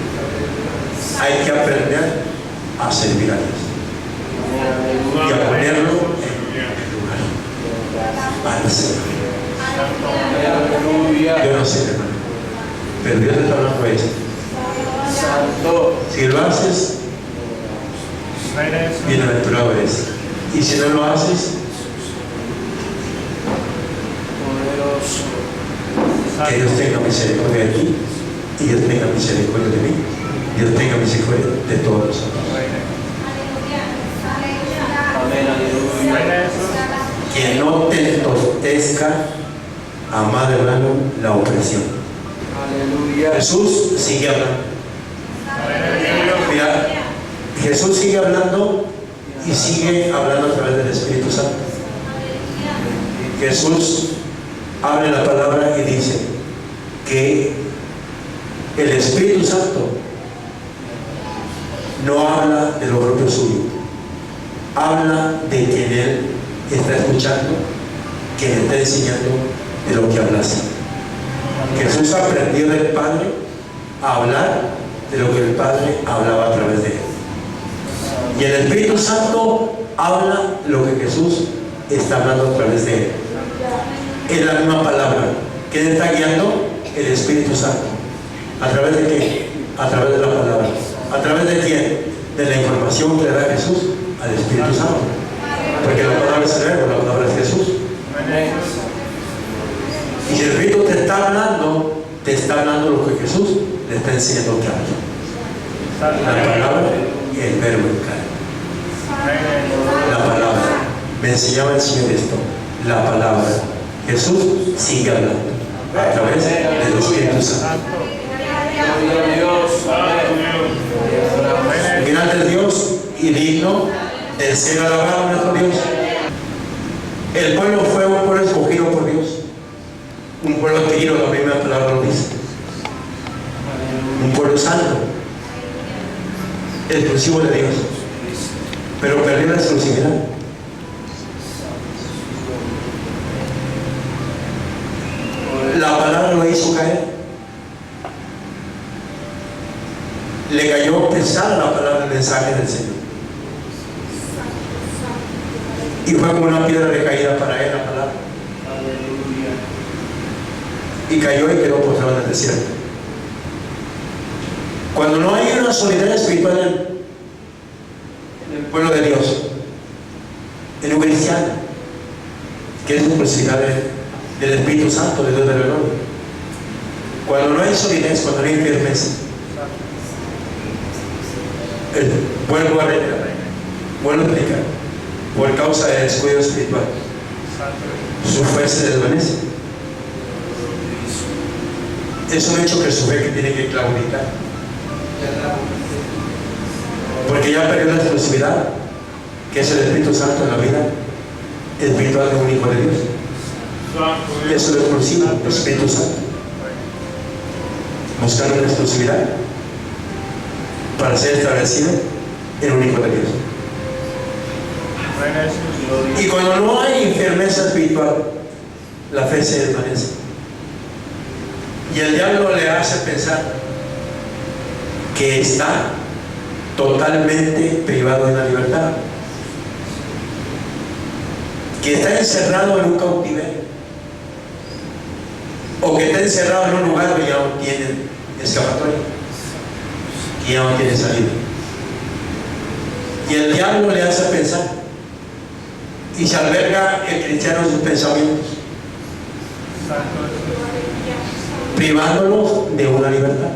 Hay que aprender a servir a Dios y a ponerlo en el lugar al Señor. Yo no sé, hermano, pero Dios te está hablando de esto. Si lo haces, bienaventurado eres. Y si no lo haces, que Dios tenga misericordia de ti y Dios tenga misericordia de mí. Dios tenga misericordia de todos nosotros. Que no te entorpezca, amado hermano, la opresión. Jesús sigue hablando. Mira, Jesús sigue hablando y sigue hablando a través del Espíritu Santo. Jesús abre la palabra y dice que el Espíritu Santo no habla de lo propio suyo, habla de quien Él está escuchando, que le está enseñando de lo que hablas. Jesús aprendió del Padre a hablar de lo que el Padre hablaba a través de él. Y el Espíritu Santo habla lo que Jesús está hablando a través de él. Es la misma palabra. ¿Quién está guiando? El Espíritu Santo. ¿A través de qué? A través de la palabra. ¿A través de quién? De la información que le da Jesús al Espíritu Santo. Porque la palabra es el verbo, la palabra es Jesús. Y si el Espíritu te está hablando lo que Jesús le está enseñando que hable. La palabra y el verbo en carne. La palabra. Me enseñaba el Señor esto. La palabra. Jesús sigue hablando a través del Espíritu Santo. Gloria a Dios. Amén. Grande Dios y digno de ser alabado nuestro Dios. El pueblo fue un pueblo escogido por Dios. Un pueblo adquirido, la misma palabra lo dice. Un pueblo santo, exclusivo de Dios. Pero perdió la exclusividad. La palabra lo hizo caer. Le cayó pesada la palabra, el mensaje del Señor. Y fue como una piedra de caída para él la palabra. Y cayó y quedó postrado en el desierto. Cuando no hay una solidez espiritual en el pueblo de Dios, en un cristiano, que es necesidad del Espíritu Santo, de Dios del Eterno. Cuando no hay solidez, cuando no hay firmeza, vuelvo a reiterar, vuelvo a explicar, por causa del descuido espiritual, su fe se desvanece. Es un hecho que su fe que tiene que claudicar, porque ya perdió la exclusividad, que es el Espíritu Santo en la vida espiritual de un hijo de Dios. Eso es lo exclusivo, el Espíritu Santo. Buscando la exclusividad para ser establecido en un hijo de Dios. Y cuando no hay firmeza espiritual, la fe se desvanece. Y el diablo le hace pensar que está totalmente privado de la libertad, que está encerrado en un cautiverio, o que está encerrado en un lugar que ya no tiene escapatoria, que ya no tiene salida. Y el diablo le hace pensar, y se alberga el cristiano en sus pensamientos, privándolos de una libertad,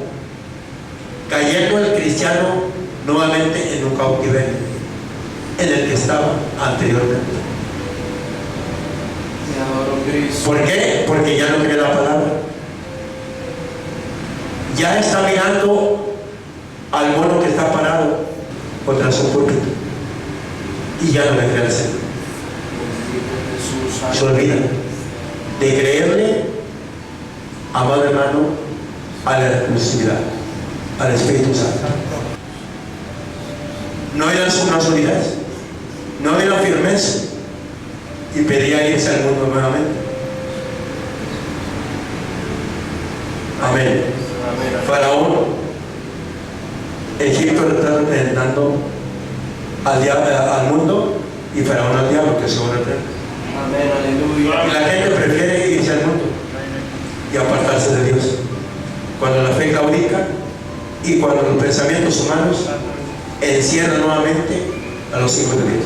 cayendo el cristiano nuevamente en un cautiverio en el que estaba anteriormente. ¿Por qué? Porque ya no cree la palabra. Ya está mirando al mono que está parado contra su púlpito y ya no le cree al Señor. Se olvida de creerle, amado hermano, a la exclusividad, al Espíritu Santo. No era una solidez, no era firmeza, y pedía irse al mundo nuevamente. Amén. Faraón, Egipto le está representando al mundo, y Faraón al diablo, que se va a representar. Amén, aleluya. Y la gente prefiere irse al mundo y apartarse de Dios. Cuando la fe claudica y cuando los pensamientos humanos encierran nuevamente a los hijos de Dios.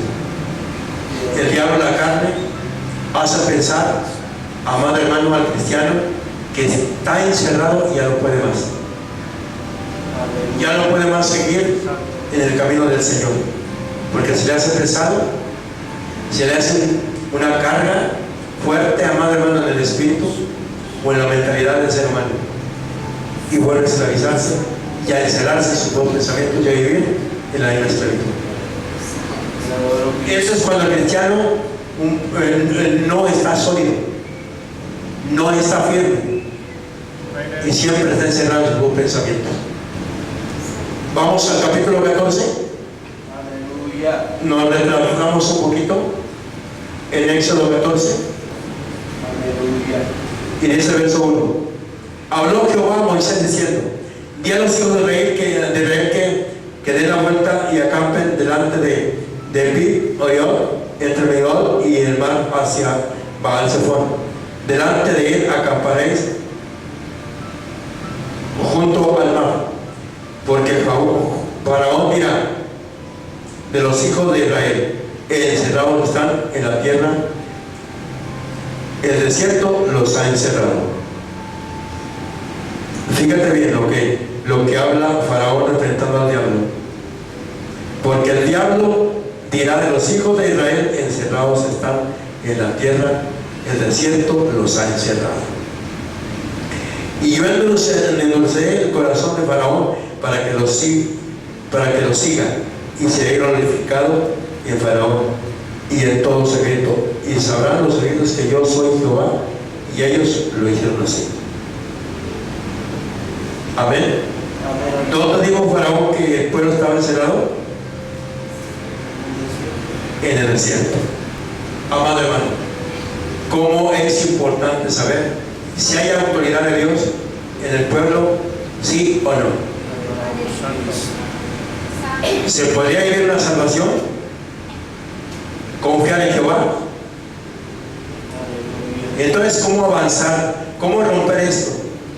El diablo, la carne, hace pensar, amado hermano, al cristiano, que está encerrado y ya no puede más. Ya no puede más seguir en el camino del Señor, porque se le hace pesado, se le hace una carga fuerte, amado hermano, en el espíritu o en la mentalidad del ser humano, y vuelve a esclavizarse y a encerrarse en sus dos pensamientos y a vivir en la misma esclavitud. Eso es cuando el cristiano no está sólido, no está firme y siempre está encerrado en sus pensamientos. Vamos al capítulo 14. Aleluya. Nos retrasamos un poquito en Éxodo 14. Y dice el verso 1: habló Jehová a Moisés diciendo: di a los hijos de Israel que den la vuelta y acampen delante de Pi-Oyot, entre Migdol y el mar hacia Baal-Zephon. Delante de él acamparéis junto al mar, porque Faraón dirá de los hijos de Israel: encerrados están en la tierra, el desierto los ha encerrado. Fíjate bien lo que habla Faraón enfrentando al diablo. Porque el diablo dirá de los hijos de Israel: encerrados están en la tierra, el desierto los ha encerrado. Y yo endulcé el corazón de Faraón para que lo siga, y seré glorificado en Faraón y en todo secreto, y sabrán los oídos que yo soy Jehová. Y ellos lo hicieron así. Amén. ¿Dónde dijo Faraón que el pueblo estaba encerrado? En el desierto. Amado hermano, ¿cómo es importante saber si hay autoridad de Dios en el pueblo, sí o no? ¿Se podría vivir una salvación? ¿Confiar en Jehová? Entonces, ¿cómo avanzar? ¿Cómo romper esto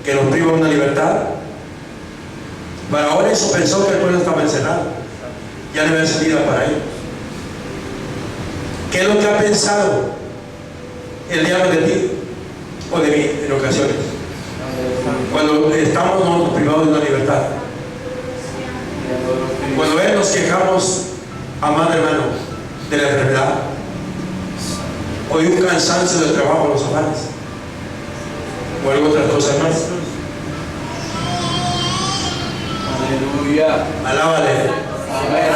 que nos priva una libertad? Faraón eso pensó que el pueblo estaba encerrado, ya no había salida para él. ¿Qué es lo que ha pensado el diablo de ti o de mí en ocasiones? Cuando estamos nosotros privados de una libertad, cuando nos quejamos, amado hermano, de la enfermedad o de un cansancio del trabajo en los hogares o alguna otra cosa más. Aleluya. Alábale. Amén.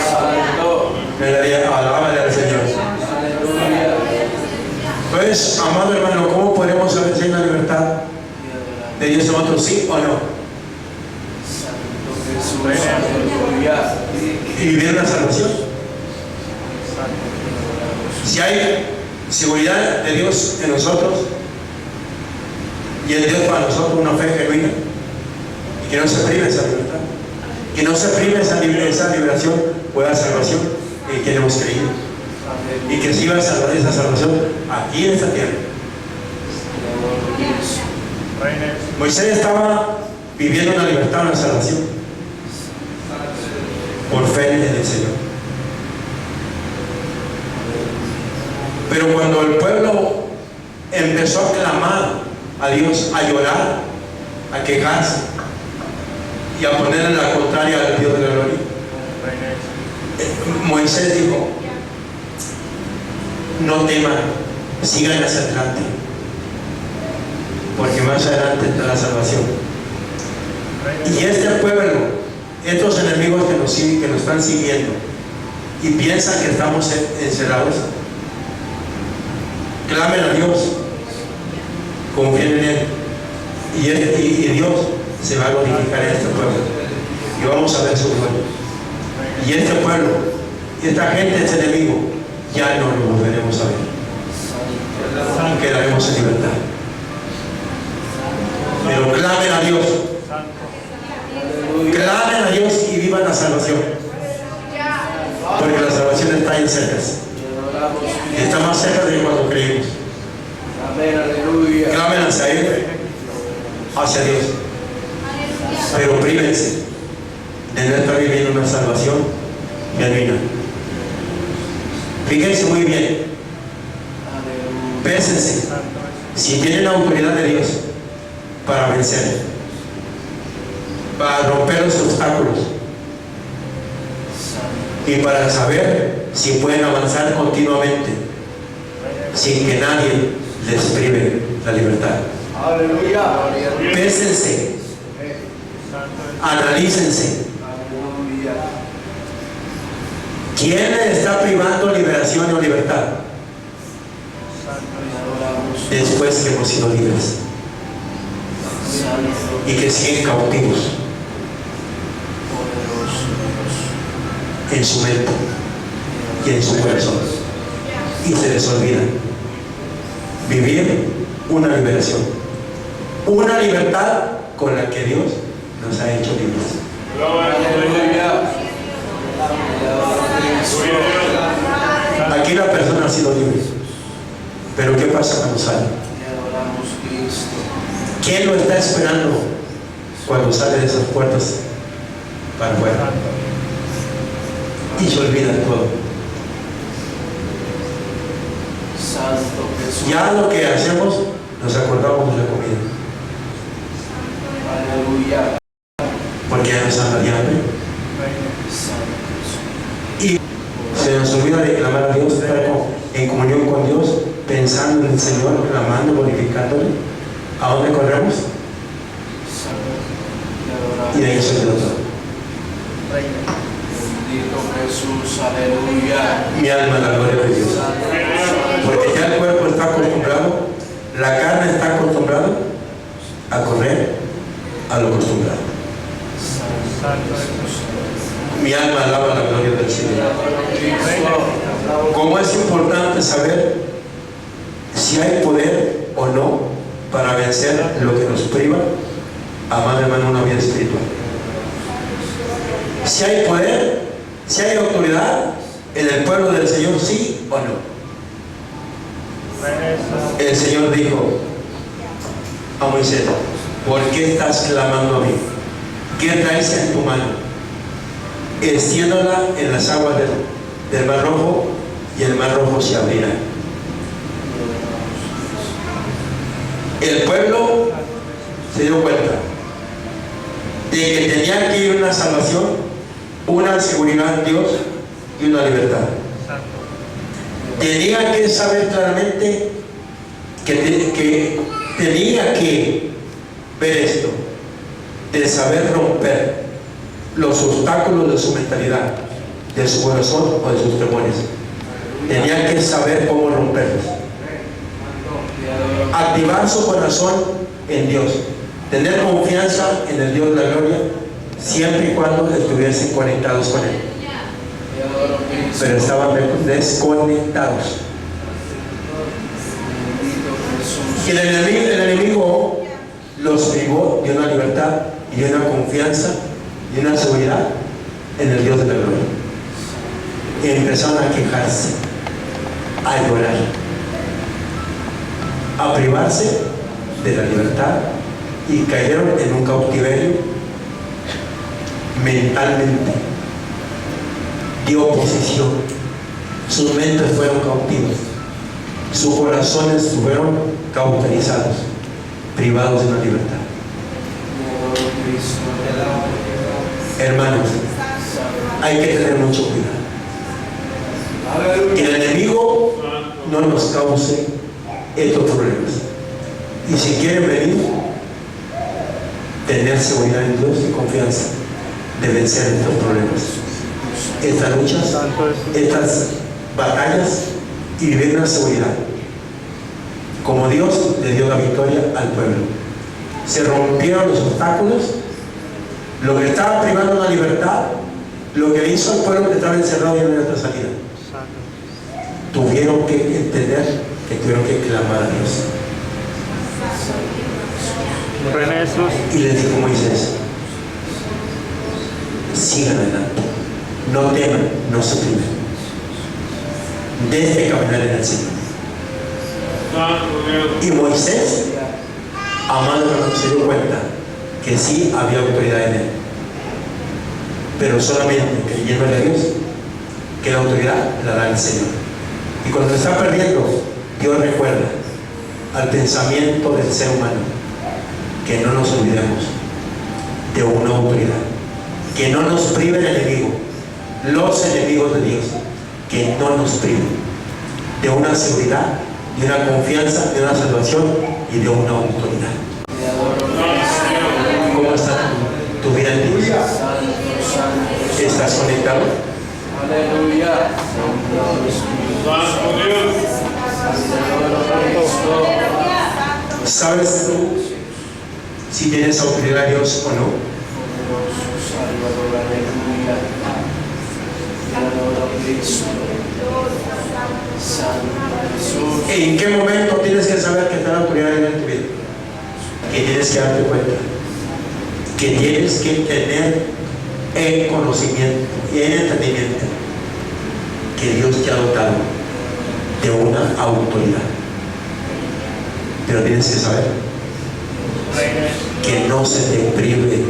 Santo. Alábale al Señor. Aleluya. Entonces, amado hermano, ¿cómo podemos saber si hay una libertad de Dios en nosotros, sí o no? Santo Jesús. Aleluya. Y vivir la salvación. Si hay seguridad de Dios en nosotros y en Dios para nosotros, una fe genuina, y que no se prive esa libertad, que no se prive esa liberación o la salvación en que hemos creído, y que siga esa salvación aquí en esta tierra. Moisés estaba viviendo una libertad, una salvación por fe en el Señor. Pero cuando el pueblo empezó a clamar a Dios, a llorar, a quejarse y a ponerle la contraria al Dios de la gloria, Moisés dijo: no teman, sigan hacia adelante, porque más adelante está la salvación. Y este pueblo, estos enemigos que nos siguen, que nos están siguiendo y piensan que estamos encerrados, clamen a Dios, confíen en Él, y Dios se va a glorificar en este pueblo y vamos a ver su gloria. Y este pueblo y esta gente, este enemigo, ya no lo volveremos a ver y quedaremos en libertad. Pero clamen a Dios, clamen a Dios y vivan la salvación, porque la salvación está ahí cerca, está más cerca de cuando creímos. Amén. Aleluya. Clamen hacia Él, hacia Dios, pero prívense de no estar viviendo una salvación genuina. Fíjense muy bien, pésense si tienen la autoridad de Dios para vencer, para romper los obstáculos y para saber si pueden avanzar continuamente sin que nadie les prive la libertad. Aleluya. Pésense, analícense. Aleluya. ¿Quién les está privando liberación o libertad después que hemos sido libres y que siguen cautivos en su mente y en su corazón y se les olvida vivir una liberación, una libertad con la que Dios nos ha hecho libres. Aleluya. Aquí la persona ha sido libre, pero ¿qué pasa cuando sale? Te adoramos, Cristo. ¿Quién lo está esperando cuando sale de esas puertas para afuera? Y se olvida todo. Santo Jesús. Ya lo que hacemos, nos acordamos de la comida, Aleluya. porque ya nos anda de hambre. Santo Jesús. Y se nos olvida de clamar a Dios, estar en comunión con Dios, pensando en el Señor, clamando, glorificándole. ¿A dónde corremos? Santo. Te Y de ahí adoramos. se olvida todo. Bendito Jesús. Aleluya. Mi alma, la gloria de Dios. Porque ya el cuerpo está acostumbrado, la carne está acostumbrada a correr a lo acostumbrado. Santo Jesús. Mi alma alaba la gloria del Señor. Cristo. Como es importante saber si hay poder o no para vencer lo que nos priva, amado hermano, una vida espiritual. Si hay poder, si hay autoridad en el pueblo del Señor, sí o no. El Señor dijo a Moisés: ¿por qué estás clamando a mí? ¿Qué traes en tu mano? Extiéndola en las aguas del Mar Rojo, y el Mar Rojo se abrirá. El pueblo se dio cuenta de que tenía que ir una salvación, una seguridad en Dios y una libertad. Tenía que saber claramente que tenía que ver esto, de saber romper los obstáculos de su mentalidad, de su corazón o de sus temores. Tenía que saber cómo romperlos. Activar su corazón en Dios, tener confianza en el Dios de la gloria, siempre y cuando estuviesen conectados con Él. Te adoro, Cristo. Pero estaban desconectados. Bendito Jesús. Y el enemigo los privó de una libertad y de una confianza y una seguridad en el Dios de la gloria. Y empezaron a quejarse, a llorar, a privarse de la libertad, y cayeron en un cautiverio mentalmente de oposición. Sus mentes fueron cautivas, sus corazones estuvieron cauterizados, privados de la libertad. Te adoro, Cristo. Hermanos, hay que tener mucho cuidado. Que el enemigo no nos cause estos problemas. Y si quieren venir, tener seguridad en Dios y confianza de vencer estos problemas, estas luchas, estas batallas, y vivir una seguridad. Como Dios le dio la victoria al pueblo. Se rompieron los obstáculos, lo que estaba privando la libertad, lo que hizo al pueblo que estaba encerrado y no había otra salida. Tuvieron que entender que tuvieron que clamar a Dios. Y les dijo Moisés: sigan adelante, no teman, no se priven, dejen caminar en el Señor. Y Moisés, amado hermano, se dio cuenta que sí había autoridad en él, pero solamente creyéndole a Dios, que la autoridad la da el Señor. Y cuando se está perdiendo, Dios recuerda al pensamiento del ser humano que no nos olvidemos de una autoridad, que no nos prive el enemigo, los enemigos de Dios, que no nos priven de una seguridad, de una confianza, de una salvación y de una autoridad. Te adoro, Cristo. ¿Cómo está tu vida en Dios? Santo, santo. ¿Estás conectado? Aleluya. Santo Espíritu. Te adoro, Cristo. ¿Sabes tú si tienes autoridad de Dios o no? Poderoso Salvador, aleluya. Te adoro, Cristo. Santo Jesús. ¿En qué momento tienes que saber que está la autoridad de tienes que darte cuenta que tienes que tener el conocimiento y el entendimiento que Dios te ha dotado de una autoridad. Pero tienes que saber que no se te prive de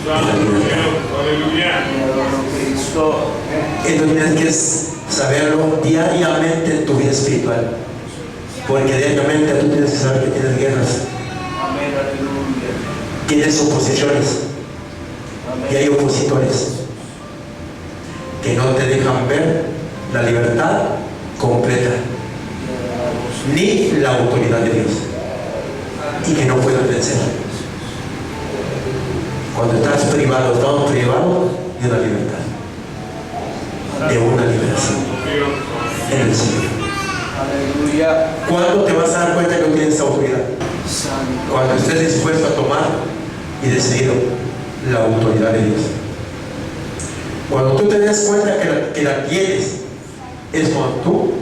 la libertad. Entonces tienes que saberlo diariamente en tu vida espiritual, porque diariamente tú tienes que saber que tienes guerras, tienes oposiciones y hay opositores que no te dejan ver la libertad completa ni la autoridad de Dios, y que no puedes vencer. Cuando estás privado, estamos privados de una libertad, de una liberación en el Señor. Aleluya. ¿Cuándo te vas a dar cuenta que no tienes autoridad? Cuando estés dispuesto a tomar y decidido la autoridad de Dios. Cuando tú te des cuenta que la tienes, es cuando tú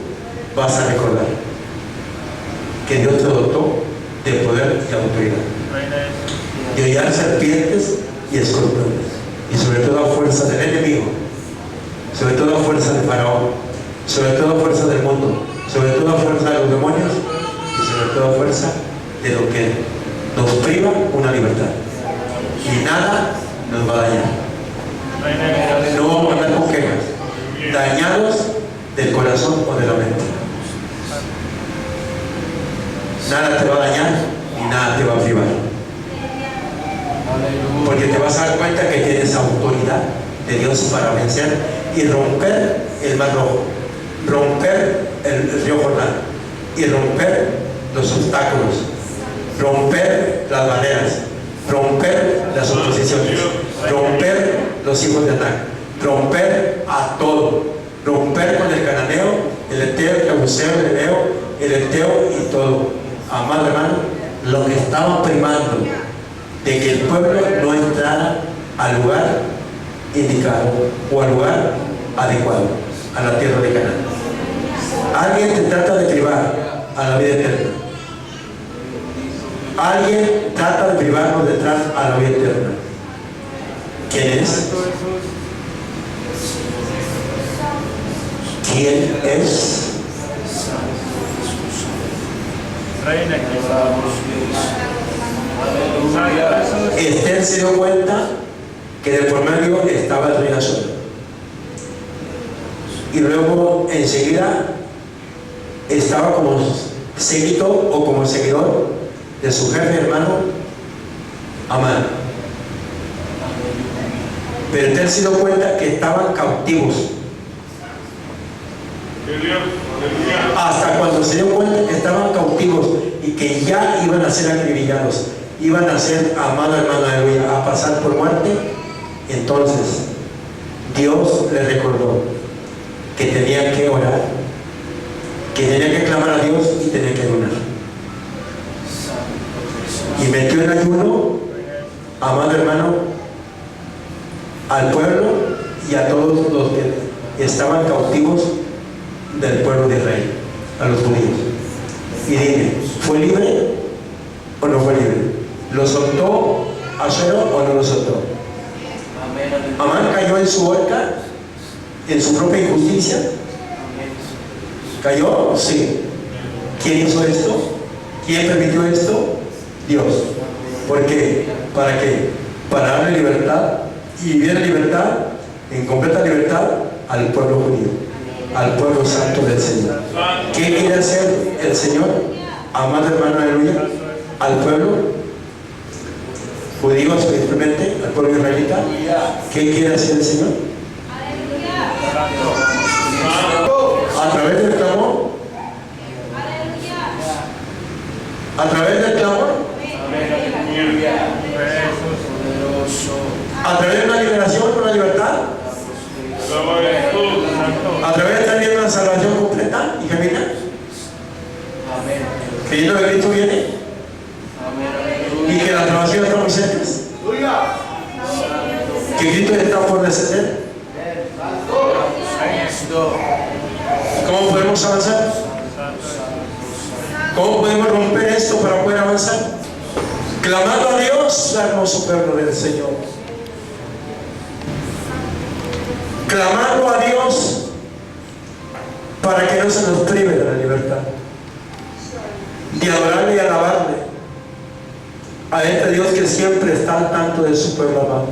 vas a recordar que Dios te dotó de poder y autoridad, de hollar serpientes y escorpiones, y sobre todo a fuerza del enemigo, sobre todo a fuerza de Faraón, sobre todo a fuerza del mundo, sobre todo a fuerza de los demonios, y sobre todo a fuerza de lo que nos priva una libertad. Y nada nos va a dañar. No vamos a andar con quejas, dañados del corazón o de la mente. Nada te va a dañar y nada te va a privar, porque te vas a dar cuenta que tienes autoridad de Dios para vencer y romper el mar rojo, romper el río Jordán y romper los obstáculos, romper las barreras, romper las oposiciones, romper los hijos de Anac, romper a todo, romper con el cananeo, el eteo, el jebuseo, el hebeo, el eteo y todo. Amado hermano, lo que estaba primando de que el pueblo no entrara al lugar indicado o al lugar adecuado, a la tierra de Canaán. Alguien te trata de privar a la vida eterna. Alguien trata de privarnos de entrar a la vida eterna. ¿Quién es? ¿Quién es? Esther se dio cuenta que de por medio estaba el rey Asor, y luego enseguida estaba como seguidor o como seguidor de su jefe hermano Amán. Pero Esther se dio cuenta que estaban cautivos. Hasta cuando se dio cuenta que estaban cautivos y que ya iban a ser acribillados, iban a ser, amado hermano, aleluya, a pasar por muerte, entonces Dios les recordó que tenían que orar, que tenían que clamar a Dios y tenían que ayunar. Y metió en ayuno, amado hermano, al pueblo y a todos los que estaban cautivos del pueblo de Israel, a los judíos. Y dime, ¿fue libre o no fue libre? ¿Lo soltó Asuero o no lo soltó? Amán cayó en su horca, en su propia injusticia. ¿Cayó? Sí. ¿Quién hizo esto? ¿Quién permitió esto? Dios. ¿Por qué? ¿Para qué? Para darle libertad y vivir en libertad, en completa libertad, al pueblo judío, al pueblo santo del Señor. ¿Qué quiere hacer el Señor? Amado hermano, aleluya, al pueblo judío, especialmente al pueblo israelita. ¿Qué quiere hacer el Señor? A través del clamor, a través del clamor, a través de una liberación, una libertad, a través de tener una salvación completa y genuina, creyendo que Cristo viene y que la salvación está muy cerca, que Cristo está por descender. ¿Cómo podemos avanzar? ¿Cómo podemos romper esto para poder avanzar? clamando a Dios, hermoso pueblo del Señor, clamando a Dios para que no se nos prive de la libertad, de adorarle y alabarle a este Dios que siempre está al tanto de su pueblo amado.